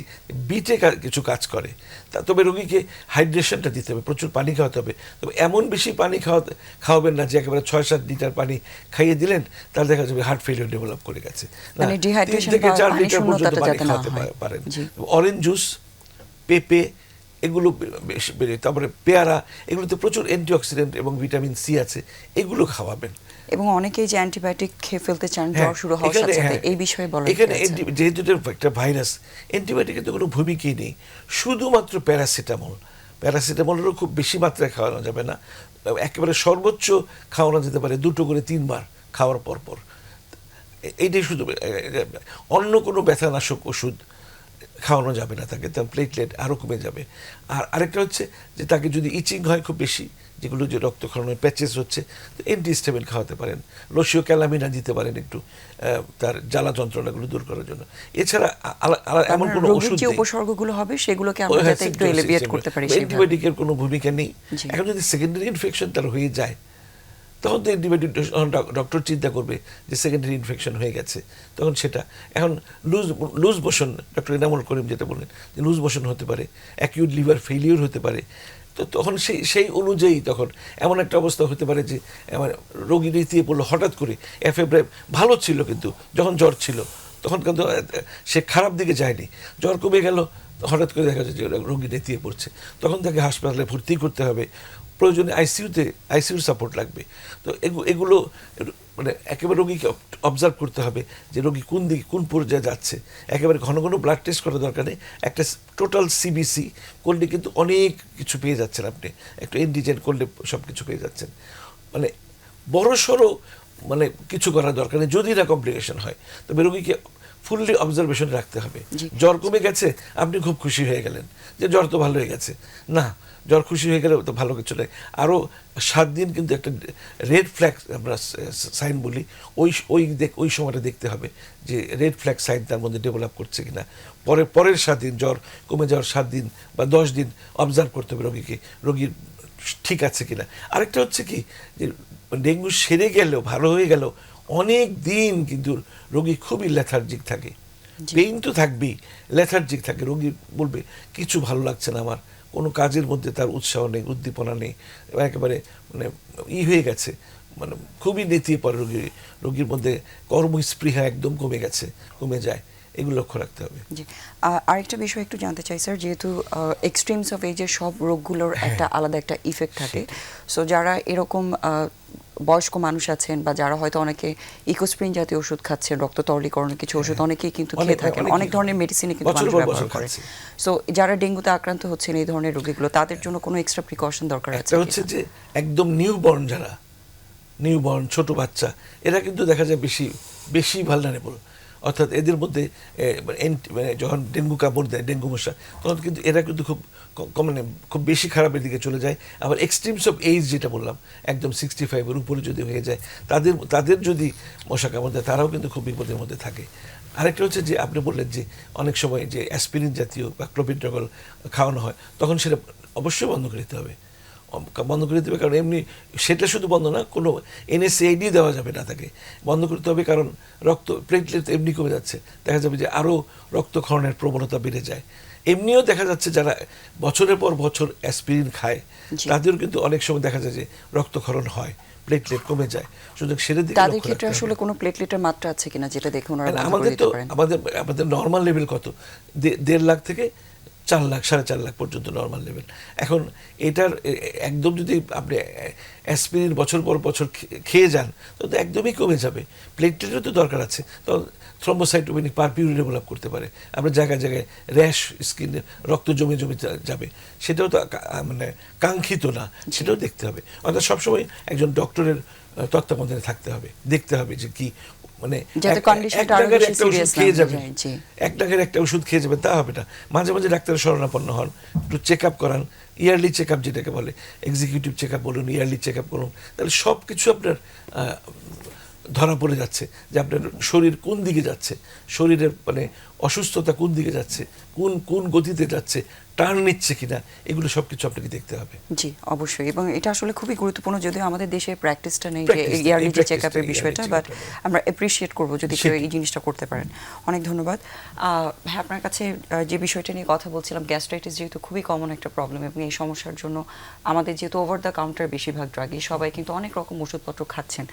বিটে কিছু কাজ করে। তবে রোগীকে হাইড্রেশনটা দিতে হবে, প্রচুর পানি খাওয়াতে হবে। তবে এমন বেশি পানি খাওয়াবেন না যে একেবারে 6-7 লিটার পানি খাইয়ে দিলেন, তাহলে দেখা যাবে হার্ট ফেলিওর ডেভেলপ করে গেছে। 3 থেকে 4 লিটার পর্যন্ত পানি খাওয়াতে পারেন। অরেঞ্জ জুস, পেঁপে, এগুলো বেশি বেড়ে, তারপরে পেয়ারা, এগুলোতে প্রচুর অ্যান্টিঅক্সিডেন্ট এবং ভিটামিন সি আছে, এগুলো খাওয়াবেন। এবং অনেকেই যে অ্যান্টিবায়োটিক খেয়ে ফেলতে চান জ্বর শুরু হওয়ার সাথে সাথে, এই বিষয়ে বলা এখানে যেহেতু একটা ভাইরাস, অ্যান্টিবায়োটিকের তো কোনো ভূমিকাই নেই, শুধুমাত্র প্যারাসিটামলেরও খুব বেশি মাত্রায় খাওয়ানো যাবে না, একেবারে সর্বোচ্চ খাওয়ানো যেতে পারে 2 করে 3 বার খাওয়ার পর। এইটাই শুধু, অন্য কোনো ব্যথানাশক ওষুধ খাওয়ানো যাবে না তাকে, তার প্লেটলেট আরও কমে যাবে। আর আরেকটা হচ্ছে যে তাকে যদি ইচিং হয় খুব বেশি, যেগুলো যে রক্তক্ষরণের প্যাচেস হচ্ছে, তো অ্যান্টিহিস্টামিন খাওয়াতে পারেন, লসিও ক্যালামিনা দিতে পারেন একটু তার জ্বালা যন্ত্রণাগুলো দূর করার জন্য। এছাড়া এমন কোনো ওষুধ যে উপসর্গগুলো হবে সেগুলোকে আমরা যাতে একটু এলিভিয়েট করতে পারি, অ্যান্টিবায়োটিকের কোনো ভূমিকা নেই। এখন যদি সেকেন্ডারি ইনফেকশন তার হয়ে যায়, তখন তো অ্যান্টিবায়োটিক ডক্টর চিন্তা করবে যে সেকেন্ডারি ইনফেকশন হয়ে গেছে, তখন সেটা। এখন লুজ মোশন, ডক্টর এনামুল করিম যেটা বললেন যে লুজ মোশন হতে পারে, অ্যাকিউট লিভার ফেলিওর হতে পারে, তো তখন সেই অনুযায়ী তখন এমন একটা অবস্থা হতে পারে যে রোগী রীতিয়ে পড়লো হঠাৎ করে, এফেব্রাইম ভালো ছিল কিন্তু যখন জ্বর ছিল তখন কিন্তু সে খারাপ দিকে যায়নি, জ্বর কমে গেল, হঠাৎ করে দেখা যাচ্ছে যে রোগী নেতিয়ে পড়ছে, তখন তাকে হাসপাতালে ভর্তি করতে হবে, প্রয়োজনে আইসিইউর সাপোর্ট লাগবে। তো এগুলো মানে একেবারে রোগীকে অবজার্ভ করতে হবে যে রোগী কোন পর্যায়ে যাচ্ছে। একেবারে ঘন ঘন ব্লাড টেস্ট করার দরকার নেই, একটা টোটাল সিবিসি করলে কিন্তু অনেক কিছু পেয়ে যাচ্ছেন আপনি, একটু এন্টিজেন করলে সব কিছু পেয়ে যাচ্ছেন। মানে বড়সড় মানে কিছু করার দরকার নেই যদি না কমপ্লিকেশন হয়, তবে রোগীকে ফুললি অবজারভেশন রাখতে হবে। জ্বর কমে গেছে, আপনি খুব খুশি হয়ে গেলেন যে জ্বর তো ভালো হয়ে গেছে, না, জ্বর খুশি হয়ে গেলে তো ভালো কিছু নেই, আরও 7 দিন কিন্তু একটা রেড ফ্ল্যাগ আমরা সাইন বলি, ওই সময়টা দেখতে হবে যে রেড ফ্ল্যাগ সাইন তার মধ্যে ডেভেলপ করছে কিনা। পরের 7 দিন, জ্বর কমে যাওয়ার 7 দিন বা 10 দিন অবজার্ভ করতে হবে রোগীর ঠিক আছে কিনা। আরেকটা হচ্ছে কি যে ডেঙ্গু সেরে গেলেও, ভালো হয়ে গেল, অনেক দিন কিন্তু রোগী খুবই লেথার্জিক থাকে, পেইন তো থাকবেই, লেথার্জিক থাকে, রোগী বলবে কিছু ভালো লাগছে না আমার, কোনো কাজের মধ্যে তার উৎসাহ নেই, উদ্দীপনা নেই, একেবারে মানে হয়ে গেছে, মানে খুবই নেতিয়ে পড়ে রোগীর মধ্যে কর্মস্পৃহা একদম কমে যায়, এগুলো লক্ষ্য রাখতে হবে। জি, আরেকটা বিষয় একটু জানতে চাই স্যার, যেহেতু এক্সট্রিমস অফ এজের সব রোগগুলোর একটা আলাদা একটা ইফেক্ট থাকে, সো যারা এরকম বয়স্ক মানুষ আছেন বা যারা হয়তো অনেকে ইকোস্প্রিন জাতীয় ওষুধ খাচ্ছেন, রক্ত তরলীকরণের কিছু ওষুধ অনেকেই কিন্তু খেয়ে থাকেন, অনেক ধরনের মেডিসিনে কিন্তু মানুষ ব্যবহার করে, সো যারা ডেঙ্গুতে আক্রান্ত হচ্ছেন এই ধরনের রোগীগুলো, তাদের জন্য কোনো এক্সট্রা প্রিকশন দরকার আছে? এটা হচ্ছে যে একদম নিউবর্ন ছোট বাচ্চা, এরা কিন্তু দেখা যায় বেশি ভালনারেবল, অর্থাৎ এদের মধ্যে মানে যখন ডেঙ্গু কামড় দেয়, ডেঙ্গু মশা, তখন কিন্তু এরা কিন্তু খুব বেশি খারাপের দিকে চলে যায়। আবার এক্সট্রিমস অফ এজ যেটা বললাম, একদম 65-এর উপরে যদি হয়ে যায়, তাদের যদি মশা কামড় দেয়, তারাও কিন্তু খুব বিপদের মধ্যে থাকে। আরেকটা হচ্ছে যে আপনি বললেন যে অনেক সময় যে অ্যাসপিরিন জাতীয় বা ক্লোপিড্রাগল খাওয়ানো হয়, তখন সেটা অবশ্যই বন্ধ করে দিতে হবে, কারণ এমনি সেটা শুধু বন্ধ না, কোনো NSAID দেওয়া যাবে না, তাকে বন্ধ করতে হবে, কারণ রক্ত প্লেটলেট এমনি কমে যাচ্ছে, দেখা যাবে যে আরও রক্তক্ষরণের প্রবণতা বেড়ে যায়। এমনিও দেখা যাচ্ছে যারা বছরের পর বছর অ্যাসপিরিন খায়, তাদেরও কিন্তু অনেক সময় দেখা যায় যে রক্তক্ষরণ হয়, প্লেটলেট কমে যায়, সুতরাং সেটা দিকে তাদের ক্ষেত্রে আসলে কোনো প্লেটলেটের মাত্রা আছে কিনা যেটা দেখে ওনারা বন্ধ করে দিতে পারেন? আমাদের নর্মাল লেভেল কত, 1.5 লাখ থেকে 4 লাখ 4.5 লাখ পর্যন্ত নর্মাল লেভেল। এখন এটার একদম যদি আপনি অ্যাসপিরিন বছর পর বছর খেয়ে যান, তো একদমই কমে যাবে, প্লেটলেটেরও তো দরকার আছে, তো থ্রম্বোসাইটোপেনিক পারপিউরি ডেভেলপ করতে পারে, আপনার জায়গায় র্যাশ, স্কিনে রক্ত জমে যাবে, সেটাও তো মানে কাঙ্ক্ষিত না, সেটাও দেখতে হবে। অর্থাৎ সবসময় একজন ডক্টরের তত্ত্বাবধানে থাকতে হবে, দেখতে হবে যে কি, মানে এক টাকার একটা ওষুধ খেয়ে যাবেন তা হবে না, মাঝে মাঝে ডাক্তারের শরণাপন্ন হন, একটু চেক আপ করান, ইয়ারলি চেক আপ যেটাকে বলে, এক্সিকিউটিভ চেক আপ বলুন, ইয়ারলি চেক আপ করুন, তাহলে সব কিছু আপনার ধরা পড়ে যাচ্ছে যে আপনার শরীর কোন দিকে যাচ্ছে, শরীরের মানে অসুস্থতা কোন দিকে যাচ্ছে, কোন কোন গতিতে যাচ্ছে, টার্ন নিচ্ছে কিনা, এগুলো সবকিছু আপনাকে দেখতে হবে। জি অবশ্যই, এবং এটা আসলে খুবই গুরুত্বপূর্ণ, যদিও আমাদের দেশে প্র্যাকটিসটা নেই যে Practice-টা, ইয়ারলি এই যে চেক practice-টা, আপের বিষয়টা, yearly বাট check-up, আমরা অ্যাপ্রিসিয়েট করবো যদি কেউ সেটাই। এই জিনিসটা করতে পারেন। অনেক ধন্যবাদ। ভাই আপনার কাছে যে বিষয়টা নিয়ে কথা বলছিলাম, গ্যাস্ট্রাইটিস যেহেতু খুবই কমন একটা প্রবলেম, এবং এই সমস্যার জন্য আমাদের যেহেতু ওভার দ্য কাউন্টার বেশিরভাগ ড্রাগই, সবাই কিন্তু অনেক রকম ওষুধপত্র খাচ্ছেন।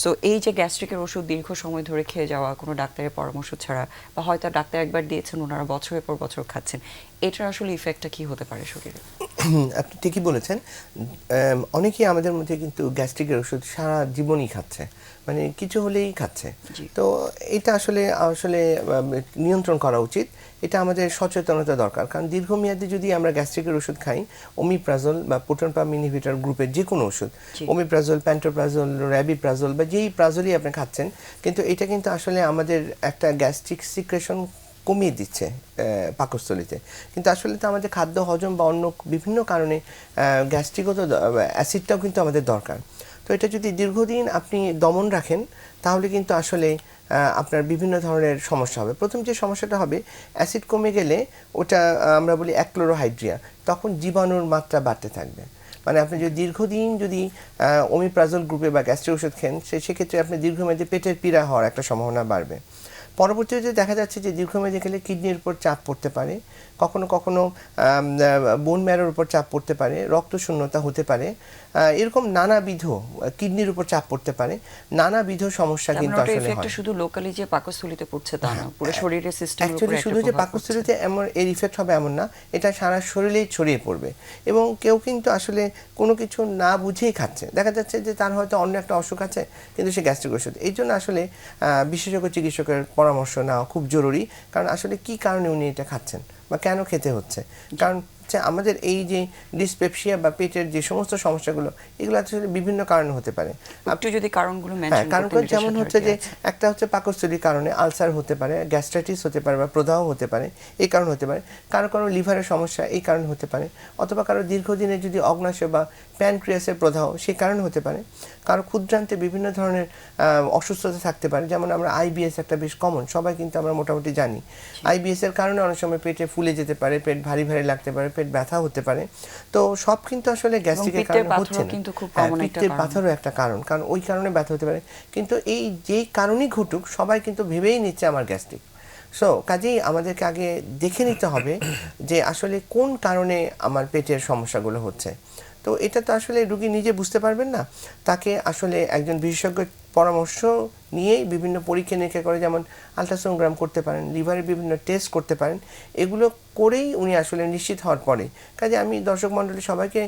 সো এই যে গ্যাস্ট্রিকের ওষুধ দীর্ঘ সময় ধরে খেয়ে যাওয়া কোনো ডাক্তারের পরামর্শ ছাড়া, বা হয়তো ডাক্তার একবার দিয়েছেন ওনারা বছরের পর বছর খাচ্ছেন, এটার আসলে ইফেক্টটা কি হতে পারে শরীরে? আপনি ঠিকই বলেছেন। অনেকেই আমাদের মধ্যে কিন্তু গ্যাস্ট্রিকের ওষুধ সারা জীবনই খাচ্ছে, মানে কিছু হলেই খাচ্ছে। জি। তো এটা আসলে আসলে নিয়ন্ত্রণ করা উচিত। এটা আমাদের সচেতনতা দরকার, কারণ দীর্ঘমেয়াদে যদি আমরা গ্যাস্ট্রিকের ওষুধ খাই, ওমিপ্রাজল বা প্রোটন-পাম্প ইনহিবিটর গ্রুপের যে কোনো ওষুধ, জি। ওমিপ্রাজল, প্যান্টোপ্রাজল, র্যাবিপ্রাজল বা যেই প্রাজলই আপনি খাচ্ছেন, কিন্তু এটা কিন্তু আসলে আমাদের একটা গ্যাস্ট্রিক সিক্রেশন কমিয়ে দিচ্ছে পাকস্থলীতে। কিন্তু আসলে তো আমাদের খাদ্য হজম বা অন্য বিভিন্ন কারণে গ্যাস্ট্রিকও তো অ্যাসিডটাও কিন্তু আমাদের দরকার। তো এটা যদি দীর্ঘদিন আপনি দমন রাখেন, তাহলে কিন্তু আসলে আপনার বিভিন্ন ধরনের সমস্যা হবে। প্রথম যে সমস্যাটা হবে, অ্যাসিড কমে গেলে ওটা আমরা বলি অ্যাক্লোরোহাইড্রিয়া, তখন জীবাণুর মাত্রা বাড়তে থাকবে। মানে আপনি যদি দীর্ঘদিন যদি ওমিপ্রাজল গ্রুপে বা গ্যাস্ট্রিক ওষুধ খান, সেক্ষেত্রে আপনি দীর্ঘমেয়াদে পেটের পীড়া হওয়ার একটা সম্ভাবনা বাড়বে। পরবর্তীতে দেখা যাচ্ছে যে দীর্ঘমেয়াদে গেলে কিডনির উপর চাপ পড়তে পারে, কখনো কখনো বোন ম্যারোর উপর চাপ পড়তে পারে, রক্তশূন্যতা হতে পারে, এরকম নানাবিধ কিডনির উপর চাপ পড়তে পারে, নানাবিধ সমস্যা কিন্তু আসলে হয়। শুধু লোকালি যে পাকস্থলীতে পড়ছে তা না, পুরো শরীরের সিস্টেমের উপর অ্যাকচুয়ালি শুধু যে পাকস্থলীতে এমন এর ইফেক্ট হবে এমন না, এটা সারা শরীরেই ছড়িয়ে পড়বে। এবং কেউ কিন্তু আসলে কোনো কিছু না বুঝেই খাচ্ছে, দেখা যাচ্ছে যে তার হয়তো অন্য একটা অসুখ আছে কিন্তু সে গ্যাস্ট্রিক ওষুধ। এই জন্য আসলে বিশেষজ্ঞ চিকিৎসকের পরামর্শ নেওয়া খুব জরুরি, কারণ আসলে কি কারণে উনি এটা খাচ্ছেন বা কেন খেতে হচ্ছে। কারণ আমাদের এই যে ডিসপেপসিয়া বা পেটের যে সমস্ত সমস্যাগুলো, এগুলো আসলে বিভিন্ন কারণে হতে পারে। আপনি যদি কারণগুলো হ্যাঁ, মেনশন কারণগুলো যেমন হচ্ছে যে একটা হচ্ছে পাকস্থলীর কারণে আলসার হতে পারে, গ্যাস্ট্রাইটিস হতে পারে বা প্রদাহ হতে পারে, এই কারণ হতে পারে। কারো কারো লিভারের সমস্যা এই কারণ হতে পারে, অথবা কারো দীর্ঘদিনের যদি অগ্নাশয় বা প্যানক্রিয়াসের প্রদাহ সেই কারণ হতে পারে। কারো ক্ষুদ্রান্তে বিভিন্ন ধরনের অসুস্থতা থাকতে পারে, যেমন আমরা আইবিএস একটা বেশ কমন, সবাই কিন্তু আমরা মোটামুটি জানি। আইবিএস এর কারণে অনেক সময় পেটে ফুলে যেতে পারে, পেট ভারী ভারী লাগতে পারে, পেট ব্যথা হতে পারে। তো সব কিন্তু আসলে গ্যাস্ট্রিকের কারণে হচ্ছে না। পিত্তের পাথরও একটা কারণ, কারণ ওই কারণে ব্যথা হতে পারে। কিন্তু এই যেই কারণেই ঘটুক, সবাই কিন্তু ভেবেই নিচ্ছে আমার গ্যাস্ট্রিক। সো কাজেই আমাদেরকে আগে দেখে নিতে হবে যে আসলে কোন কারণে আমার পেটের সমস্যাগুলো হচ্ছে। তো এটা তো আসলে রোগী নিজে বুঝতে পারবেন না, তাকে আসলে একজন বিশেষজ্ঞের পরামর্শ নিয়েই বিভিন্ন পরীক্ষা নিরীক্ষা করে, যেমন আলট্রাসোনোগ্রাম করতে পারেন, লিভারের বিভিন্ন টেস্ট করতে পারেন, এগুলো করেই উনি আসলে নিশ্চিত হওয়ার পরে। কাজে আমি দর্শক মণ্ডলী সবাইকে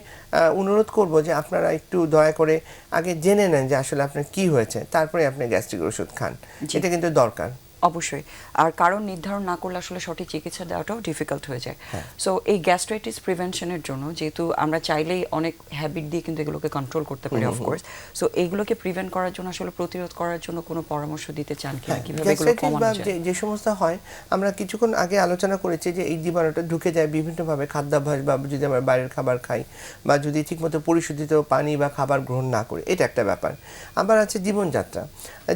অনুরোধ করব যে আপনারা একটু দয়া করে আগে জেনে নেন যে আসলে আপনার কি হয়েছে, তারপরে আপনি গ্যাস্ট্রিক ওষুধ খান। এটা কিন্তু দরকার। অবশ্যই। আর কারণ নির্ধারণ না করলে আসলে সঠিক চিকিৎসা দেওয়াটাও ডিফিকাল্ট হয়ে যায়। সো এই গ্যাস্ট্রাইটিস প্রিভেনশনের জন্য, যেহেতু আমরা চাইলেই অনেক হ্যাবিট দিয়ে কিন্তু এগুলোকে কন্ট্রোল করতে পারি অফকোর্স, সো এইগুলোকে প্রিভেন্ট করার জন্য আসলে প্রতিরোধ করার জন্য কোনো পরামর্শ দিতে চান কিনা, কিভাবে এগুলো কমানো যায়? যে সমস্ত হয়, আমরা কিছুক্ষণ আগে আলোচনা করেছি যে এই জীবাণুটা ঢুকে যায় বিভিন্নভাবে, খাদ্যাভ্যাস বা যদি আমরা বাইরের খাবার খাই বা যদি ঠিকমতো পরিশোধিত পানি বা খাবার গ্রহণ না করি, এটা একটা ব্যাপার। আবার আছে জীবনযাত্রা।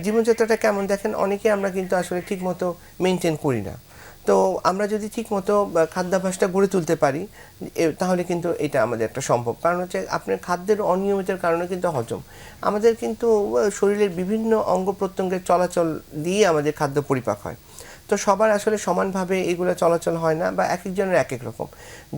জীবনযাত্রাটা কেমন দেখেন, অনেকে আমরা কিন্তু আসলে ঠিকমতো মেনটেন করি না। তো আমরা যদি ঠিকমতো খাদ্যাভ্যাসটা গড়ে তুলতে পারি, তাহলে কিন্তু এটা আমাদের একটা সম্ভব। কারণ হচ্ছে আপনার খাদ্যের অনিয়মিতের কারণে কিন্তু হজম, আমাদের কিন্তু শরীরের বিভিন্ন অঙ্গ প্রত্যঙ্গের চলাচল দিয়ে আমাদের খাদ্য পরিপাক হয়। তো সবার আসলে সমানভাবে এগুলো চলাচল হয় না, বা এক একজনের এক এক রকম,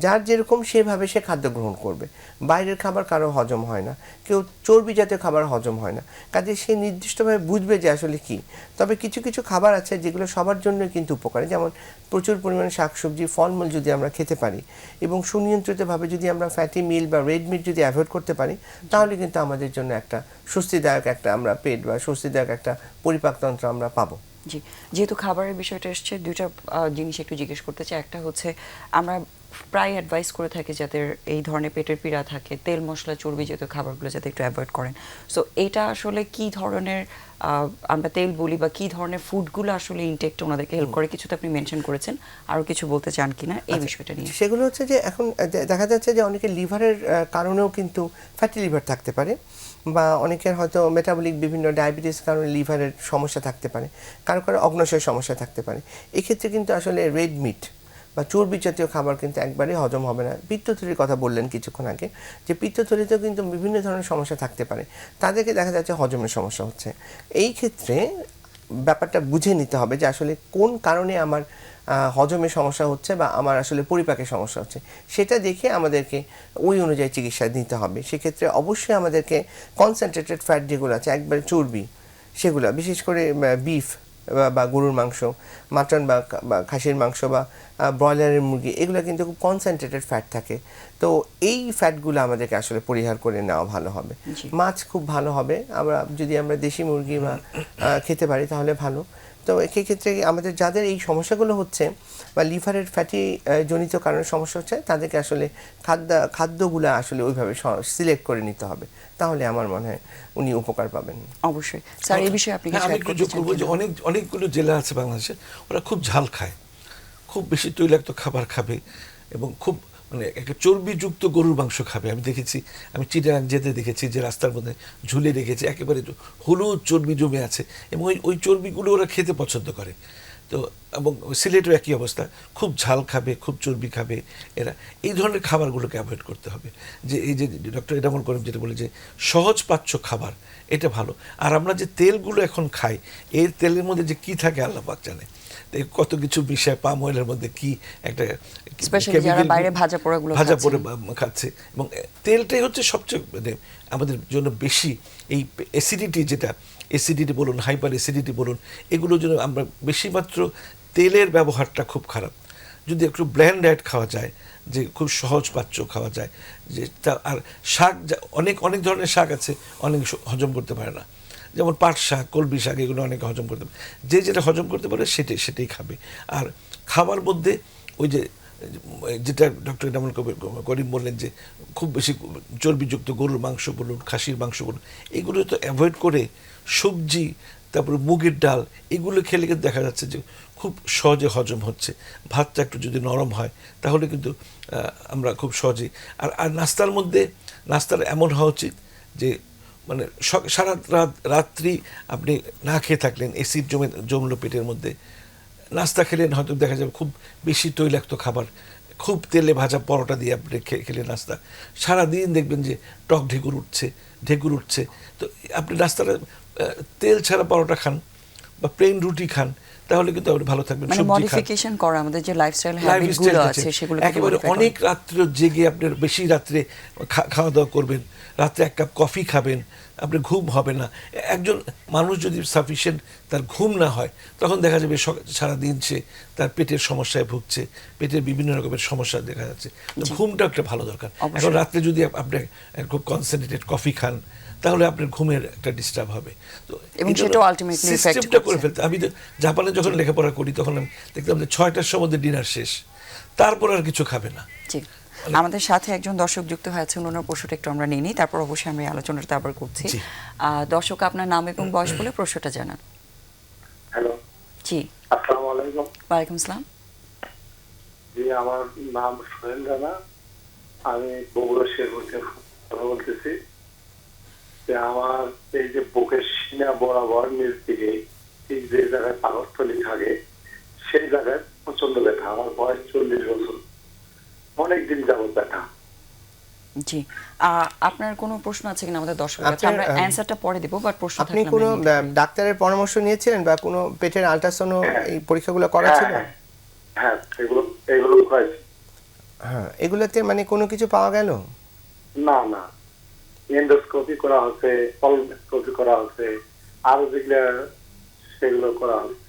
যার যেরকম সেভাবে সে খাদ্য গ্রহণ করবে। বাইরের খাবার কারো হজম হয় না, কেউ চর্বি জাতীয় খাবার হজম হয় না, কাজে সে নির্দিষ্টভাবে বুঝবে যে আসলে কি। তবে কিছু কিছু খাবার আছে যেগুলো সবার জন্যই কিন্তু উপকারী, যেমন প্রচুর পরিমাণে শাকসবজি, ফলমূল যদি আমরা খেতে পারি এবং সুনিয়ন্ত্রিতভাবে যদি আমরা ফ্যাটি মিল বা রেড মিট যদি অ্যাভয়েড করতে পারি, তাহলে কিন্তু আমাদের জন্য একটা স্বস্তিদায়ক একটা আমরা পেট বা স্বস্তিদায়ক একটা পরিপাকতন্ত্র আমরা পাবো। জি, যেহেতু খাবারের বিষয়টা এসছে, দুইটা জিনিস একটু জিজ্ঞেস করতে চাই। একটা হচ্ছে, আমরা প্রায় অ্যাডভাইস করে থাকি যাদের এই ধরনের পেটের পীড়া থাকে, তেল মশলা চর্বি জাতীয় খাবারগুলো যাতে একটু অ্যাভয়েড করেন। সো এটা আসলে কি ধরনের আমরা তেল বলি, বা কি ধরনের ফুডগুলো আসলে ইনটেকটা ওনাদেরকে হেল্প করে, কিছু তো আপনি মেনশন করেছেন, আরও কিছু বলতে চান কিনা এই বিষয়টা নিয়ে? সেগুলো হচ্ছে যে এখন দেখা যাচ্ছে যে অনেকে লিভারের কারণেও কিন্তু ফ্যাটি লিভার থাকতে পারে, বা অনেকের হয়তো মেটাবলিক বিভিন্ন ডায়াবেটিস কারণে লিভারের সমস্যা থাকতে পারে, কারো কারো অগ্নাশয়ের সমস্যা থাকতে পারে। এক্ষেত্রে কিন্তু আসলে রেড মিট বা চর্বি জাতীয় খাবার কিন্তু একবারেই হজম হবে না। পিত্তথলির কথা বললেন কিছুক্ষণ আগে, যে পিত্তথলিতেও কিন্তু বিভিন্ন ধরনের সমস্যা থাকতে পারে, তাদেরকে দেখা যাচ্ছে হজমের সমস্যা হচ্ছে। এই ক্ষেত্রে ব্যাপারটা বুঝে নিতে হবে যে আসলে কোন কারণে আমার হজমের সমস্যা হচ্ছে বা আমার আসলে পরিপাকের সমস্যা হচ্ছে, সেটা দেখে আমাদেরকে ওই অনুযায়ী চিকিৎসা নিতে হবে। সেক্ষেত্রে অবশ্যই আমাদেরকে কনসেন্ট্রেটেড ফ্যাট যেগুলো আছে, একবারে চর্বি, সেগুলো বিশেষ করে বিফ বা গরুর মাংস, মাটন বা খাসির মাংস বা ব্রয়লারের মুরগি, এগুলো কিন্তু খুব কনসেন্ট্রেটেড ফ্যাট থাকে। তো এই ফ্যাটগুলো আমাদেরকে আসলে পরিহার করে নেওয়া ভালো হবে। মাছ খুব ভালো হবে, যদি আমরা দেশি মুরগি বা খেতে পারি তাহলে ভালো। তো এক্ষেত্রে আমাদের যাদের এই সমস্যাগুলো হচ্ছে বা লিভারের ফ্যাটি জনিত কারণে সমস্যা হচ্ছে, তাদেরকে আসলে খাদ্যগুলো আসলে ওইভাবে সিলেক্ট করে নিতে হবে, তাহলে আমার মনে হয় উনি উপকার পাবেন। অবশ্যই স্যার, এই বিষয়ে আপনি আমি যোগ করবো যে অনেকগুলো জেলা আছে বাংলাদেশে, ওরা খুব ঝাল খায়, খুব বেশি তৈলাক্ত খাবার খাবে এবং খুব মানে একটা চর্বিযুক্ত গরুর মাংস খাবে। আমি দেখেছি, আমি চিটাগাং যেতে দেখেছি যে রাস্তার মধ্যে ঝুলে রেখেছে, একেবারে হলুদ চর্বি জমে আছে এবং ওই চর্বিগুলো ওরা খেতে পছন্দ করে। তো এবং সিলেটের একই অবস্থা, খুব ঝাল খাবে, খুব চর্বি খাবে এরা। এই ধরনের খাবারগুলোকে অ্যাভয়েড করতে হবে। যে এই যে ডক্টর এনামুল করিম যেটা বলে যে সহজ পাচ্য খাবার, এটা ভালো। আর আমরা যে তেলগুলো এখন খাই, এই তেলের মধ্যে যে কি থাকে আল্লাহ পাক জানে, কত কিছু বিষয়, পাম অয়েলের মধ্যে কি একটা ভাজা পোড়া খাচ্ছে, এবং তেলটাই হচ্ছে সবচেয়ে মানে আমাদের জন্য বেশি এই অ্যাসিডিটি, যেটা অ্যাসিডিটি বলুন, হাইপার অ্যাসিডিটি বলুন, এগুলোর জন্য আমরা বেশি মাত্র তেলের ব্যবহারটা খুব খারাপ। যদি একটু ব্ল্যান্ড ডায়েট খাওয়া যায়, যে খুব সহজ পাচ্য খাওয়া যায়, যে তা আর শাক, অনেক অনেক ধরনের শাক আছে অনেক হজম করতে পারে না, যেমন পাট শাক, কলমি শাক, এগুলো অনেকে হজম করতে পারে। যে যেটা হজম করতে পারে সেটাই খাবে। আর খাবার মধ্যে ওই যে যেটা ডক্টর এনামুল করিম বললেন যে খুব বেশি চর্বিযুক্ত গরুর মাংস বলুন, খাসির মাংস বলুন, এগুলো তো অ্যাভয়েড করে সবজি, তারপরে মুগের ডাল, এগুলো খেলে কিন্তু দেখা যাচ্ছে যে খুব সহজে হজম হচ্ছে। ভাতটা একটু যদি নরম হয় তাহলে কিন্তু আমরা খুব সহজেই। আর নাস্তার মধ্যে, নাস্তার এমন হওয়া উচিত যে মানে সারা রাত্রি আপনি না খেয়ে থাকলেন, অ্যাসিড জমলো পেটের মধ্যে, নাস্তা খেলেন, হয়তো দেখা যাবে খুব বেশি তৈলাক্ত খাবার, খুব তেলে ভাজা পরোটা দিয়ে আপনি খেলে নাস্তা, সারাদিন দেখবেন যে টক ঢেকুর উঠছে। তো আপনি নাস্তাটা তেল ছাড়া পরোটা খান বা প্লেন রুটি খান, তাহলে কিন্তু আপনি ভালো থাকবেন। মানে মডিফিকেশন করা, আমাদের যে লাইফস্টাইল হ্যাবিটগুলো আছে সেগুলো একেবারে অনেক রাত্রে জেগে আপনার বেশি রাত্রে খাওয়া দাওয়া করবেন, রাত্রে এক কাপ কফি খাবেন, আপনার ঘুম হবে না। একজন মানুষ যদি সাফিসিয়েন্ট তার ঘুম না হয়, তখন দেখা যাবে সারাদিন সে তার পেটের সমস্যায় ভুগছে, পেটের বিভিন্ন রকমের সমস্যা দেখা যাচ্ছে। তো ঘুমটা একটা ভালো দরকার। এখন রাত্রে যদি আপনি খুব কনসেন্ট্রেটেড কফি খান, তাহলে আপনার ঘুমের একটা ডিস্টার্ব হবে। তো এবং সেটা আলটিমেটলি সিস্টেমটা করে ফেলতে। আমি জাপানে যখন লেখাপড়া করি তখন আমি দেখতাম যে 6টার সময় ডিনার শেষ, তারপর আর কিছু খাবে না। আমাদের সাথে একজন দর্শক যুক্ত হয়েছে, ওনার প্রশ্নটা একটু আমরা নিই, তারপর অবশ্যই আমি আলোচনাটা আবার করছি। দর্শক, আপনার নাম এবং বয়স বলে প্রশ্নটা জানান। হ্যালো, জি, আসসালামু আলাইকুম। ওয়ালাইকুম আসসালাম। জি, আমার নাম সোহেল রানা, আমি বগুড়া শেরপুর থেকে কথা বলতেছি। যে আমার এই যে বুকের সিনা বরাবর নিচ দিকে ঠিক যে জায়গায় পাকস্থলী থাকে, সেই জায়গায় প্রচন্ড ব্যথা। আমার বয়স 40 বছর, অনেকদিন যাবত ব্যথা। জি, আপনার কোনো প্রশ্ন আছে কিনা আমাদের দর্শকের কাছে? আমরা অ্যানসারটা পরে দেব, বাট প্রশ্ন থাকলে আপনি কোনো ডাক্তারের পরামর্শ নিয়েছিলেন বা কোনো পেটের আল্ট্রাসাউন্ড এই পরীক্ষাগুলো করা ছিল? হ্যাঁ, এগুলো করেছি। হ্যাঁ, এগুলোতে মানে কোনো কিছু পাওয়া গেল? না, এন্ডোস্কোপি করা হচ্ছে, কলনোস্কোপি করা হচ্ছে, আর যেগুলো সেগুলো করা হচ্ছে।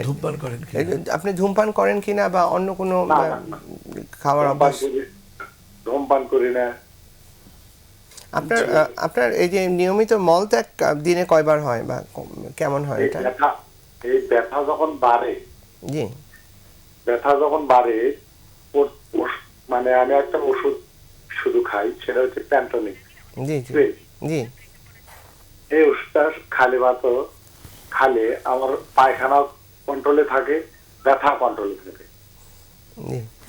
ধূমপান করেন কি? আপনি ধূমপান করেন কিনা বা অন্য কোনো খাবার অভ্যাস? ধূমপান করি না। আপনার এই যে নিয়মিত মলত্যাগ দিনে কয়বার হয় বা কেমন হয় এটা? এই ব্যথা যখন বাড়ে, জি, ব্যথা যখন বাড়ে, মানে আমি একটা ওষুধ শুধু খাই, সেটা হচ্ছে প্যান্টনিক। জি জি, এই ওষুধটা খালে আমার পায়খানা কন্ট্রোলে থাকে, ব্যথা কন্ট্রোলে থাকে।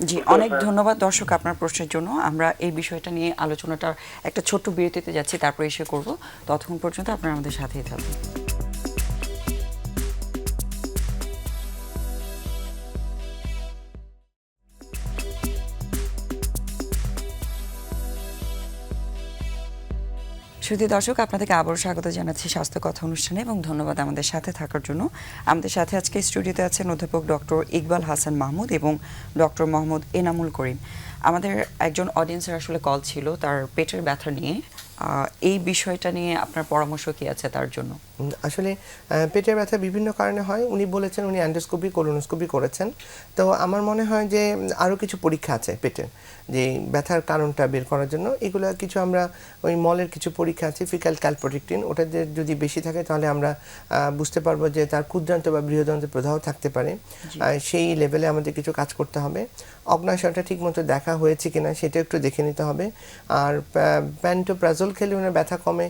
জি, অনেক ধন্যবাদ দর্শক আপনার প্রশ্নের জন্য। আমরা এই বিষয়টা নিয়ে আলোচনাটা একটা ছোট্ট বিরতিতে যাচ্ছি, তারপর এসে করব। ততক্ষণ পর্যন্ত আপনারা আমাদের সাথেই থাকবেন। শুধু দর্শক, আপনাদেরকে আবারও স্বাগত জানাচ্ছি স্বাস্থ্য কথা অনুষ্ঠানে এবং ধন্যবাদ আমাদের সাথে থাকার জন্য। আমাদের সাথে আজকে স্টুডিওতে আছেন অধ্যাপক ডক্টর ইকবাল হাসান মাহমুদ এবং ডক্টর মোহাম্মদ এনামুল করিম। আমাদের একজন অডিয়েন্সের আসলে কল ছিল তার পেটের ব্যথা নিয়ে। এই বিষয়টা নিয়ে আপনার পরামর্শ কি আছে তার জন্য? আসলে পেটের ব্যথা বিভিন্ন কারণে হয়। উনি বলেছেন উনি অ্যান্ডোস্কোপি কোলোনোস্কোপি করেছেন। তো আমার মনে হয় যে আরও কিছু পরীক্ষা আছে পেটের, যে ব্যথার কারণটা বের করার জন্য। এগুলো কিছু আমরা ওই মলের কিছু পরীক্ষা আছে, ফিক্যাল ক্যালপ্রোটিকটিন, ওটাতে যদি বেশি থাকে তাহলে আমরা বুঝতে পারবো যে তার ক্ষুদ্রান্ত বা বৃহদান্ত প্রদাহ থাকতে পারে। সেই লেভেলে আমাদের কিছু কাজ করতে হবে। অগ্ন্যাশয়টা ঠিক মতো দেখা হয়েছে কিনা সেটা একটু দেখে নিতে হবে। আর প্যান্টোপ্রাজল খেলে ওনার ব্যথা কমে,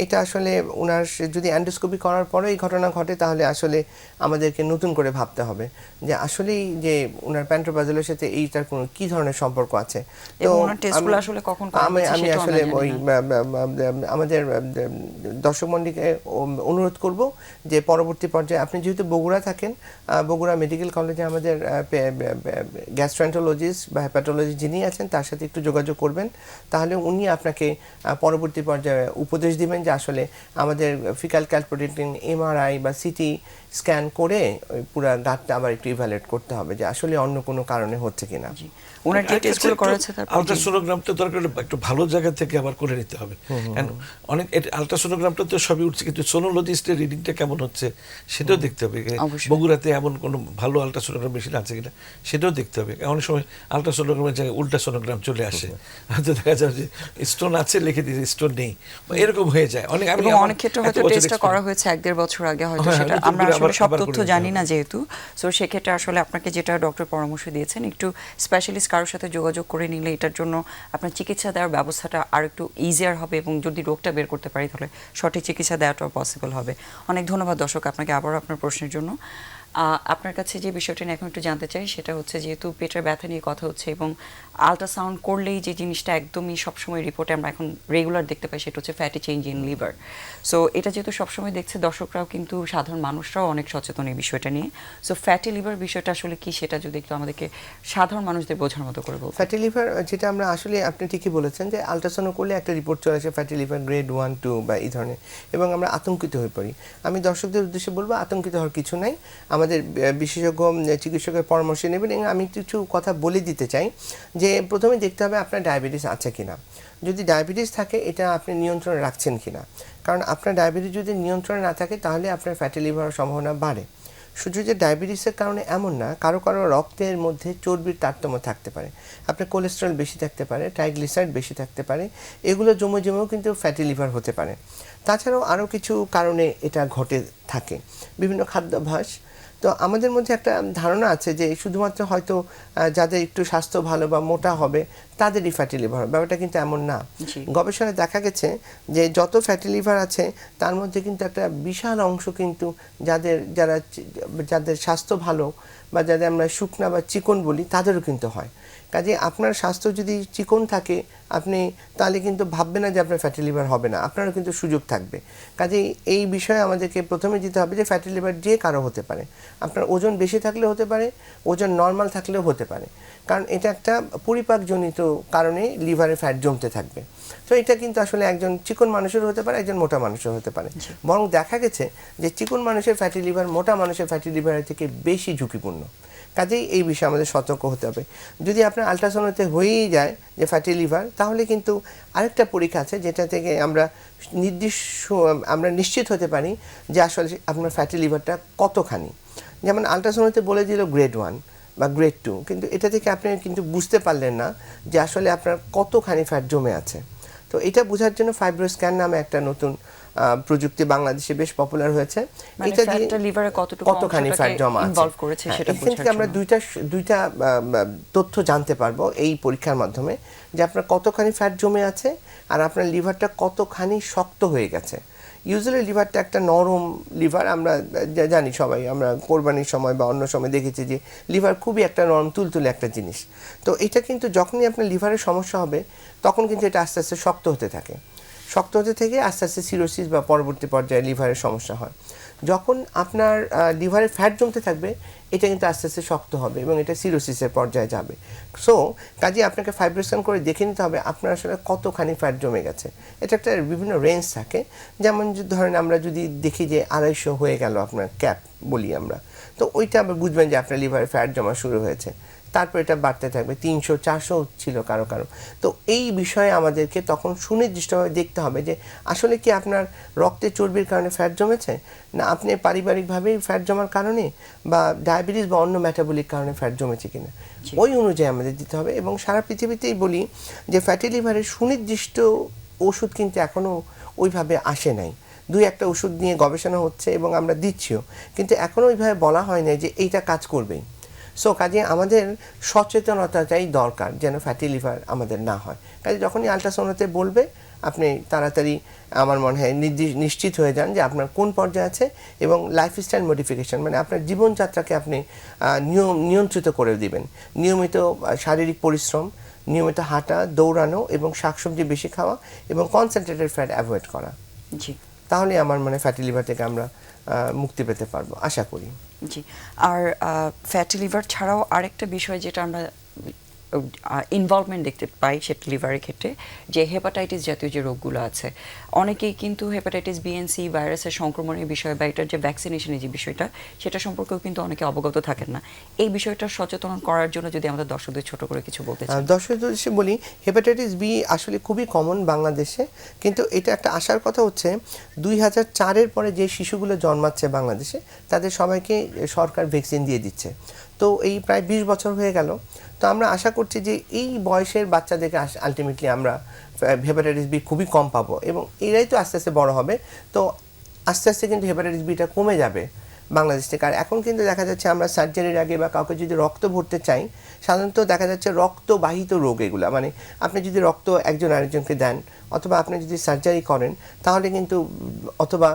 এটা আসলে ওনার যদি অ্যান্ডোস্কোপি করার পরে এই ঘটনা ঘটে তাহলে আসলে আমাদেরকে নতুন করে ভাবতে হবে যে আসলেই যে ওনার প্যান্টোপ্রাজলের সাথে এইটার কোনো কি ধরনের সম্পর্ক আছে। তো আসলে কখন আমি আসলে ওই আমাদের দর্শক মণ্ডলীকে অনুরোধ করব যে পরবর্তী পর্যায়ে আপনি যেহেতু বগুড়া থাকেন, বগুড়া মেডিকেল কলেজে আমাদের গ্যাস্ট্রোএন্টারোলজিস্ট বা হেপাটোলজিস্ট যিনি আছেন তার সাথে একটু যোগাযোগ করবেন, তাহলে উনি আপনাকে পরবর্তী পর্যায়ে উপদেশ দিবেন যে আসলে আমাদের ফিক্যাল ক্যালপ্রোটিকটিন এমআরআই বা সিটি স্ক্যান করে ওই পুরো গাঁটটা আবার একটু ইভ্যালুয়েট করতে হবে যে আসলে অন্য কোনো কারণে হচ্ছে কিনা। ওনার যে টেস্টগুলো করেছে তারপর আলট্রাসোনোগ্রামটা দরকার একটু ভালো জায়গা থেকে আবার করে নিতে হবে। কারণ অনেক আলট্রাসোনোগ্রামটা তো সবই উঠছে, কিন্তু সোনোলজিস্টের রিডিংটা কেমন হচ্ছে সেটাও দেখতে হবে। বগুড়াতে এমন কোনো ভালো আলট্রাসোনোগ্রাম মেশিন আছে কিনা সেটাও দেখতে হবে। অনেক সময় আলট্রাসোনোগ্রামের জায়গায় উল্ট্রাসোনোগ্রাম চলে আসে, হয়তো দেখা যায় যে স্টোন আছে লিখে দিয়েছে স্টোন নেই, এরকম হয়ে যায়। অনেক ক্ষেত্রে হয়তো টেস্টটা করা হয়েছে 1-1.5 বছর আগে, হয়তো সেটা আমরা আসলে সব তথ্য জানি না যেহেতু। সো সেক্ষেত্রে আসলে আপনাকে যেটা ডক্টর পরামর্শ দিয়েছেন, একটু স্পেশালিস্ট কারোর সাথে যোগাযোগ করে নিলে এটার জন্য আপনার চিকিৎসা দেওয়ার ব্যবস্থাটা আর একটু ইজিয়ার হবে এবং যদি রোগটা বের করতে পারি তাহলে সঠিক চিকিৎসা দেওয়াটাও পসিবল হবে। অনেক ধন্যবাদ দর্শক আপনাকে আবারও আপনার প্রশ্নের জন্য। আপনার কাছে যে বিষয়টা নিয়ে এখন একটু জানতে চাই সেটা হচ্ছে, যেহেতু পেটের ব্যথা নিয়ে কথা হচ্ছে এবং আল্ট্রাসাউন্ড করলেই যে জিনিসটা একদমই সবসময় রিপোর্টে আমরা এখন রেগুলার দেখতে পাই সেটা হচ্ছে fatty change in liver. So এটা যেহেতু সবসময় দেখছে দর্শকরাও, কিন্তু সাধারণ মানুষরাও অনেক সচেতন এই বিষয়টা নিয়ে। সো ফ্যাটি লিভার বিষয়টা আসলে কি সেটা যদি একটু আমাদেরকে সাধারণ মানুষদের বোঝার মতো করে বলতে। ফ্যাটি লিভার যেটা আমরা আসলে আপনি ঠিকই বলেছেন যে আল্ট্রাসাউন্ড করলে একটা রিপোর্ট চলে আসে ফ্যাটি লিভার গ্রেড 1, 2 বা এই ধরনের, এবং আমরা আতঙ্কিত হয়ে পড়ি। আমি দর্শকদের উদ্দেশ্যে বলবো আতঙ্কিত হওয়ার কিছু নাই, আমাদের বিশেষজ্ঞ চিকিৎসকের পরামর্শ নেবেন। এবং আমি কিছু কথা বলে দিতে চাই যে প্রথমে দেখতে হবে আপনার ডায়াবেটিস আছে কিনা। যদি ডায়াবেটিস থাকে এটা আপনি নিয়ন্ত্রণে রাখছেন কিনা, কারণ আপনার ডায়াবেটিস যদি নিয়ন্ত্রণে না থাকে তাহলে আপনার ফ্যাটি লিভারের সম্ভাবনা বাড়ে। শুধু যে ডায়াবেটিসের কারণে এমন না, কারো কারো রক্তের মধ্যে চর্বির তারতম্য থাকতে পারে, আপনার কোলেস্টেরল বেশি থাকতে পারে, ট্রাইগ্লিসারাইড বেশি থাকতে পারে, এগুলো জমে জমেও কিন্তু ফ্যাটি লিভার হতে পারে। তাছাড়াও আরও কিছু কারণে এটা ঘটে থাকে, বিভিন্ন খাদ্যাভ্যাস। তো আমাদের মধ্যে একটা ধারণা আছে যে শুধুমাত্র হয়তো যাদের একটু স্বাস্থ্য ভালো বা মোটা হবে তাদেরই ফ্যাটি লিভার হবে, ব্যাপারটা কিন্তু এমন না। গবেষণায় দেখা গেছে যে যত ফ্যাটি লিভার আছে তার মধ্যে কিন্তু একটা বিশাল অংশ কিন্তু যাদের স্বাস্থ্য ভালো বা যাদের আমরা শুকনা বা চিকন বলি তাদেরও কিন্তু হয়। কাজে আপনার স্বাস্থ্য যদি চিকন থাকে আপনি তাহলে কিন্তু ভাববেন না যে আপনার ফ্যাটি লিভার হবে না, আপনারও কিন্তু সুযোগ থাকবে। কাজে এই বিষয়ে আমাদেরকে প্রথমে যেতে হবে যে ফ্যাটি লিভার যে কারো হতে পারে, আপনার ওজন বেশি থাকলে হতে পারে, ওজন নর্মাল থাকলেও হতে পারে, কারণ এটা একটা পরিপাকজনিত কারণে লিভারে ফ্যাট জমতে থাকবে। তো এটা কিন্তু আসলে একজন চিকন মানুষের হতে পারে, একজন মোটা মানুষের হতে পারে। বরং দেখা গেছে যে চিকন মানুষের ফ্যাটি লিভার মোটা মানুষের ফ্যাটি লিভারের থেকে বেশি ঝুঁকিপূর্ণ। কাজেই এই বিষয়ে আমাদের সতর্ক হতে হবে। যদি আপনার আল্ট্রাসাউন্ডে হয়েই যায় যে ফ্যাটি লিভার, তাহলে কিন্তু আরেকটা পরীক্ষা আছে যেটা থেকে আমরা নিশ্চিত হতে পারি যে আসলে আপনার ফ্যাটি লিভারটা কতখানি। যেমন আল্ট্রাসাউন্ডে বলে দিল গ্রেড 1 বা গ্রেড 2, কিন্তু এটা থেকে আপনি কিন্তু বুঝতে পারলেন না যে আসলে আপনার কতখানি ফ্যাট জমে আছে। তো এটা বোঝার জন্য ফাইব্রোস্ক্যান নামে একটা নতুন প্রযুক্তি বাংলাদেশে বেশ পপুলার হয়েছে। এটা দিয়ে লিভারে কতখানি ফ্যাট জমা আছে সেটা বোঝার জন্য আমরা দুইটা তথ্য জানতে পারবো এই পরীক্ষার মাধ্যমে, যে আপনার কতখানি ফ্যাট জমে আছে আর আপনার লিভারটা কতখানি শক্ত হয়ে গেছে। ইউজুয়ালি লিভারটা একটা নরম লিভার, আমরা জানি সবাই, আমরা কোরবানির সময় বা অন্য সময় দেখেছি যে লিভার খুবই একটা নরম তুলতুলে একটা জিনিস। তো এটা কিন্তু যখনই আপনার লিভারের সমস্যা হবে তখন কিন্তু এটা আস্তে আস্তে শক্ত হতে থাকে, শক্ত হতে থেকে আস্তে আস্তে সিরোসিস বা পরবর্তী পর্যায়ে লিভারের সমস্যা হয়। যখন আপনার লিভারে ফ্যাট জমতে থাকবে এটা কিন্তু আস্তে আস্তে শক্ত হবে এবং এটা সিরোসিসের পর্যায়ে যাবে। সো কাজে আপনাকে ফাইব্রোস্ক্যান করে দেখে নিতে হবে আপনার আসলে কতখানি ফ্যাট জমে গেছে। এটা একটা বিভিন্ন রেঞ্জ থাকে, যেমন ধরেন আমরা যদি দেখি যে 250 হয়ে গেল আপনার ক্যাপ বলি আমরা, তো ওইটা আবার বুঝবেন যে আপনার লিভারে ফ্যাট জমা শুরু হয়েছে। তারপর এটা বাড়তে থাকবে, 300 400 ছিল কারো কারো। তো এই বিষয়ে আমাদেরকে তখন সুনির্দিষ্টভাবে দেখতে হবে যে আসলে কি আপনার রক্তে চর্বির কারণে ফ্যাট জমেছে, না আপনি পারিবারিকভাবেই ফ্যাট জমার কারণে বা ডায়াবেটিস বা অন্য মেটাবলিক কারণে ফ্যাট জমেছে কিনা, ওই অনুযায়ী আমাদের দিতে হবে। এবং সারা পৃথিবীতেই বলি যে ফ্যাটি লিভারের সুনির্দিষ্ট ওষুধ কিন্তু এখনও ওইভাবে আসে নাই। 2-1টা ওষুধ নিয়ে গবেষণা হচ্ছে এবং আমরা দিচ্ছিও, কিন্তু এখনও ওইভাবে বলা হয় না যে এইটা কাজ করবেই। সো কাজে আমাদের সচেতনতাটাই দরকার যেন ফ্যাটি লিভার আমাদের না হয়। কাজে যখনই আলট্রাসাউন্ডে বলবে আপনি তাড়াতাড়ি আমার মনে হয় নিশ্চিত হয়ে যান যে আপনার কোন পর্যায়ে আছে, এবং লাইফস্টাইল মডিফিকেশন মানে আপনার জীবনযাত্রাকে আপনি নিয়ন্ত্রিত করে দিবেন। নিয়মিত শারীরিক পরিশ্রম, নিয়মিত হাঁটা, দৌড়ানো এবং শাকসবজি বেশি খাওয়া এবং কনসেন্ট্রেটেড ফ্যাট অ্যাভয়েড করা। জি, তাহলে আমার মনে ফ্যাটি লিভার থেকে আমরা মুক্তি পেতে পারবো আশা করি। জি। আর ফ্যাটি লিভার ছাড়াও আরেকটা বিষয় যেটা আমরা ইনভলভমেন্ট দেখতে পাই সেটা লিভারের ক্ষেত্রে, যে হেপাটাইটিস জাতীয় যে রোগগুলো আছে, অনেকেই কিন্তু হেপাটাইটিস বি এন্ড সি ভাইরাসের সংক্রমণের বিষয় বা এটার যে ভ্যাকসিনেশনের যে বিষয়টা সেটা সম্পর্কেও কিন্তু অনেকে অবগত থাকেন না। এই বিষয়টা সচেতন করার জন্য যদি আমাদের দর্শকদের ছোট করে কিছু বলতে চান। দর্শকদের বলি হেপাটাইটিস বি আসলে খুবই কমন বাংলাদেশে, কিন্তু এটা একটা আশার কথা হচ্ছে 2004-এর পরে যে শিশুগুলো জন্মাচ্ছে বাংলাদেশে তাদের সবাইকে সরকার ভ্যাকসিন দিয়ে দিচ্ছে। তো এই প্রায় 20 বছর হয়ে গেল। তো আমরা আশা করছি যে এই বয়সের বাচ্চাদেরকে আলটিমেটলি আমরা হেপাটাইটিস বি খুবই কম পাবো, এবং এরাই তো আস্তে আস্তে বড় হবে। তো আস্তে আস্তে কিন্তু হেপাটাইটিস বিটা কমে যাবে বাংলাদেশ থেকে। আর এখন কিন্তু দেখা যাচ্ছে আমরা সার্জারির আগে বা কাউকে যদি রক্ত ভরতে চাই, সাধারণত দেখা যাচ্ছে রক্তবাহিত রোগ এগুলো, মানে আপনি যদি রক্ত একজন আরেকজনকে দেন অথবা আপনি যদি সার্জারি করেন তাহলে কিন্তু অথবা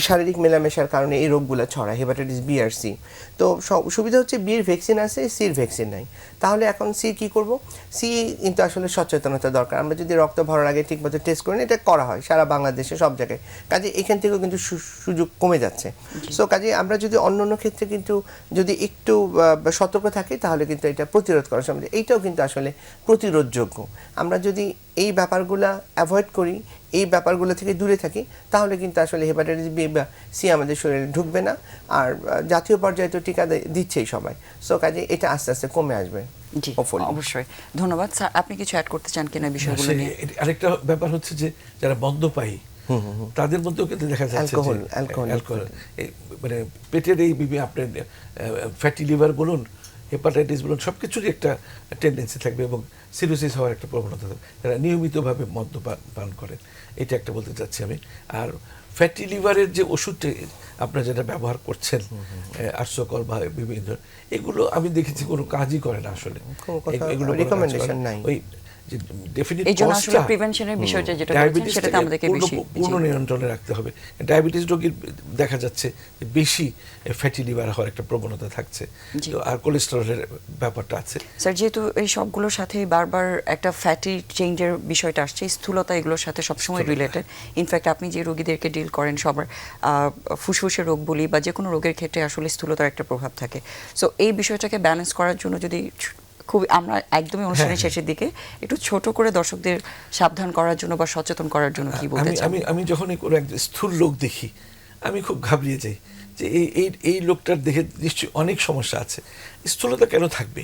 শারীরিক মেলামেশার কারণে এই রোগগুলো ছড়ায়, হেপাটাইটিস বি আর সি। তো সুবিধা হচ্ছে বির ভ্যাকসিন আছে, সির ভ্যাকসিন নাই। তাহলে এখন সি কী করব? সি কিন্তু আসলে সচেতনতা দরকার। আমরা যদি রক্ত ভরার আগে ঠিকমতো টেস্ট করি, এটা করা হয় সারা বাংলাদেশে সব জায়গায়, কাজে এখান থেকেও কিন্তু সুযোগ কমে যাচ্ছে। সো কাজে আমরা যদি অন্য অন্য ক্ষেত্রে কিন্তু যদি একটু সতর্ক থাকি তাহলে কিন্তু এটা প্রতিরোধ করা সম্ভব। এইটাও কিন্তু আসলে প্রতিরোধযোগ্য। আমরা যদি এই ব্যাপারগুলো অ্যাভয়েড করি, এই ব্যাপারগুলো থেকে দূরে থাকি, তাহলে কিন্তু আসলে হেপাটাইটিস বি বা সি আমাদের শরীরে ঢুকবে না। আর জাতীয় পর্যায়ে তো টিকা দিচ্ছেই সবাই। সো কাজে এটা আস্তে আস্তে কমে আসবে। জি, অবশ্যই। ধন্যবাদ স্যার। আপনি কিছু অ্যাড করতে চান কিনা বিষয়গুলো নিয়ে? আরেকটা ব্যাপার হচ্ছে যে যারা মদ্যপায়ী তাদের মধ্যেও কিন্তু দেখা যাচ্ছে অ্যালকোহল মানে পেটের এই আপনার ফ্যাটি লিভার বলুন, হেপাটাইটিস বলুন, সব কিছুরই একটা টেন্ডেন্সি থাকবে এবং সিরোসিস হওয়ার একটা প্রবণতা থাকবে যারা নিয়মিতভাবে মদ্যপান করেন। এটা একটা বলতে চাচ্ছি আমি। আর ফ্যাটি লিভারের যে ওষুধটা আপনারা যেটা ব্যবহার করছেন আর্সকল বা বিভিন্ন, এগুলো আমি দেখেছি কোনো কাজই করে না আসলে, এগুলো রিকমেন্ডেশন নাই। ওই পূর্ণ নিয়ন্ত্রণে রাখতে হবে। ডায়াবেটিস রোগীর দেখা যাচ্ছে বেশি ফ্যাটি লিভার হওয়ার একটা প্রবণতা থাকছে, আর কোলেস্টেরলের ব্যাপারটা আছে। স্যার, যেহেতু এই সবগুলোর সাথে বারবার একটা ফ্যাটি চেঞ্জের বিষয়টা আসছে, স্থূলতা এগুলোর সাথে সবসময় রিলেটেড। ইনফ্যাক্ট আপনি যে রোগীদেরকে ডিল করেন সবার ফুসফুসের রোগ বলি বা যে কোনো রোগের ক্ষেত্রে আসলে স্থূলতার একটা প্রভাব থাকে। সো এই বিষয়টাকে ব্যালেন্স করার জন্য যদি খুব আমরা একদমই অনুষ্ঠানের শেষের দিকে একটু ছোট করে দর্শকদের সাবধান করার জন্য বা সচেতন করার জন্য কি বলতে চান? আমি যখন কোনো এক স্থূল লোক দেখি আমি খুব ঘাবড়িয়ে যাই যে এই লোকটার দেখে নিশ্চয়ই অনেক সমস্যা আছে। স্থূলতা কেন থাকবে?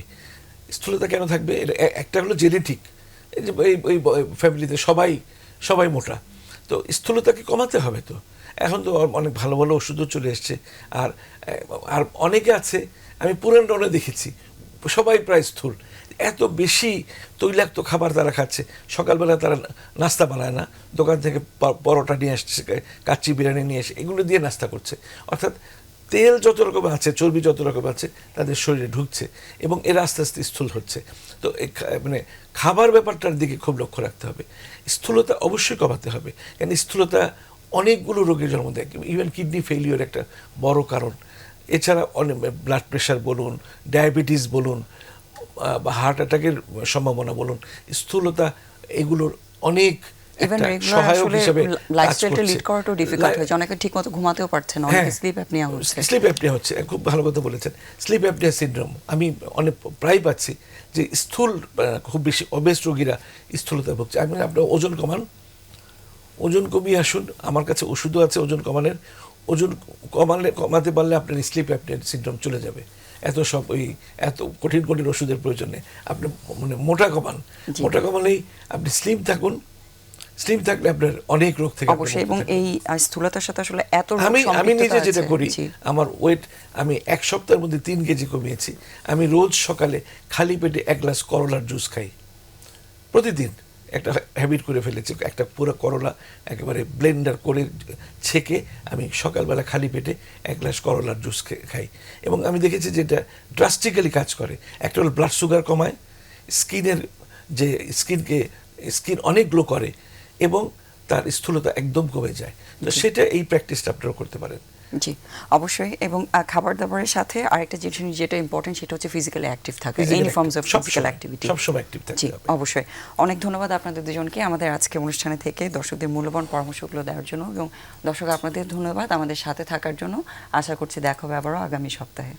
স্থূলতা কেন থাকবে? একটা হলো জেনেটিক, এই ফ্যামিলিতে সবাই মোটা, তো স্থূলতাকে কমাতে হবে। তো এখন তো অনেক ভালো ভালো ওষুধও চলে এসছে। আর অনেকে আছে, আমি পুরানো দেখেছি সবাই প্রায় স্থূল, এত বেশি তৈলাক্ত খাবার তারা খাচ্ছে। সকালবেলা তারা নাস্তা বানায় না, দোকান থেকে পরোটা নিয়ে আসছে, কাচ্চি বিরিয়ানি নিয়ে এসে এগুলো দিয়ে নাস্তা করছে। অর্থাৎ তেল যত রকম আছে, চর্বি যত রকম আছে তাদের শরীরে ঢুকছে এবং এরা আস্তে আস্তে স্থূল হচ্ছে। তো মানে খাবার ব্যাপারটার দিকে খুব লক্ষ্য রাখতে হবে। স্থূলতা অবশ্যই কমাতে হবে, কারণ স্থূলতা অনেকগুলো রোগের জন্ম দেয়, ইভেন কিডনি ফেলিওর একটা বড় কারণ। এছাড়া অনেক ব্লাড প্রেশার বলুন, ডায়াবেটিস বলুন বা হার্ট অ্যাটাকের সম্ভাবনা বলুন, স্থূলতা এগুলোর অনেক ইভেন একটা রেগুলার সহায়ক আসলে হিসেবে লাইফস্টাইলটা কাজ লিড করছে। করাটাও ডিফিকাল্ট হয়েছে, অনেকে ঠিকমতো ঘুমাতেও পারছে না, অনেকে স্লিপ অ্যাপনিয়া হচ্ছে। স্লিপ অ্যাপনিয়া হচ্ছে, খুব ভালো কথা বলেছেন। স্লিপ অ্যাপনিয়া সিনড্রোম আমি অনেক প্রায় পাচ্ছি যে স্থূল খুব বেশি অবেস রোগীরা স্থূলতা ভুগছে। আমি আপনার ওজন কমান, ওজন কমিয়ে আসুন, আমার কাছে ওষুধও আছে ওজন কমানোর। ওজন কমাতে পারলে আপনার স্লিপ অ্যাপনিয়া সিনড্রোম চলে যাবে। এত কঠিন কঠিন ওষুধের প্রয়োজন নেই। আপনি মানে মোটা কমান, মোটা কমালেই আপনি স্লিম থাকুন, স্লিম থাকলে আপনার অনেক রোগ থেকে অবশ্যই। এবং এই স্থূলতার সাথে আসলে এত আমি নিজে যেটা করি, আমার ওয়েট আমি 1 সপ্তাহের মধ্যে 3 কেজি কমিয়েছি। আমি রোজ সকালে খালি পেটে 1 গ্লাস করলার জুস খাই প্রতিদিন, একটা হ্যাবিট করে ফেলেছি। একটা পুরো করলা একেবারে ব্লেন্ডার করে ছেঁকে আমি সকালবেলা খালি পেটে 1 গ্লাস করলার জুস খাই, এবং আমি দেখেছি যে এটা ড্রাস্টিক্যালি কাজ করে। একটা হলো ব্লাড সুগার কমায়, স্কিনের যে স্কিন অনেক গ্লো করে, এবং তার স্থূলতা একদম কমে যায়। তো সেটা এই প্র্যাকটিসটা আপনারা করতে পারেন। জি অবশ্যই। এবং খাবার দাবারের সাথে আরেকটা জিনিস যেটা ইম্পর্টেন্ট সেটা হচ্ছে ফিজিক্যালি অ্যাক্টিভ থাকা, any forms of physical activity সবসময় অ্যাক্টিভ থাকতে জি হবে। অবশ্যই। অনেক ধন্যবাদ আপনাদের দুজনকে আমাদের আজকে অনুষ্ঠানে থেকে দর্শকদের মূল্যবান পরামর্শগুলো দেওয়ার জন্য, এবং দর্শক আপনাদের ধন্যবাদ আমাদের সাথে থাকার জন্য। আশা করছি দেখা হবে আবারও আগামী সপ্তাহে।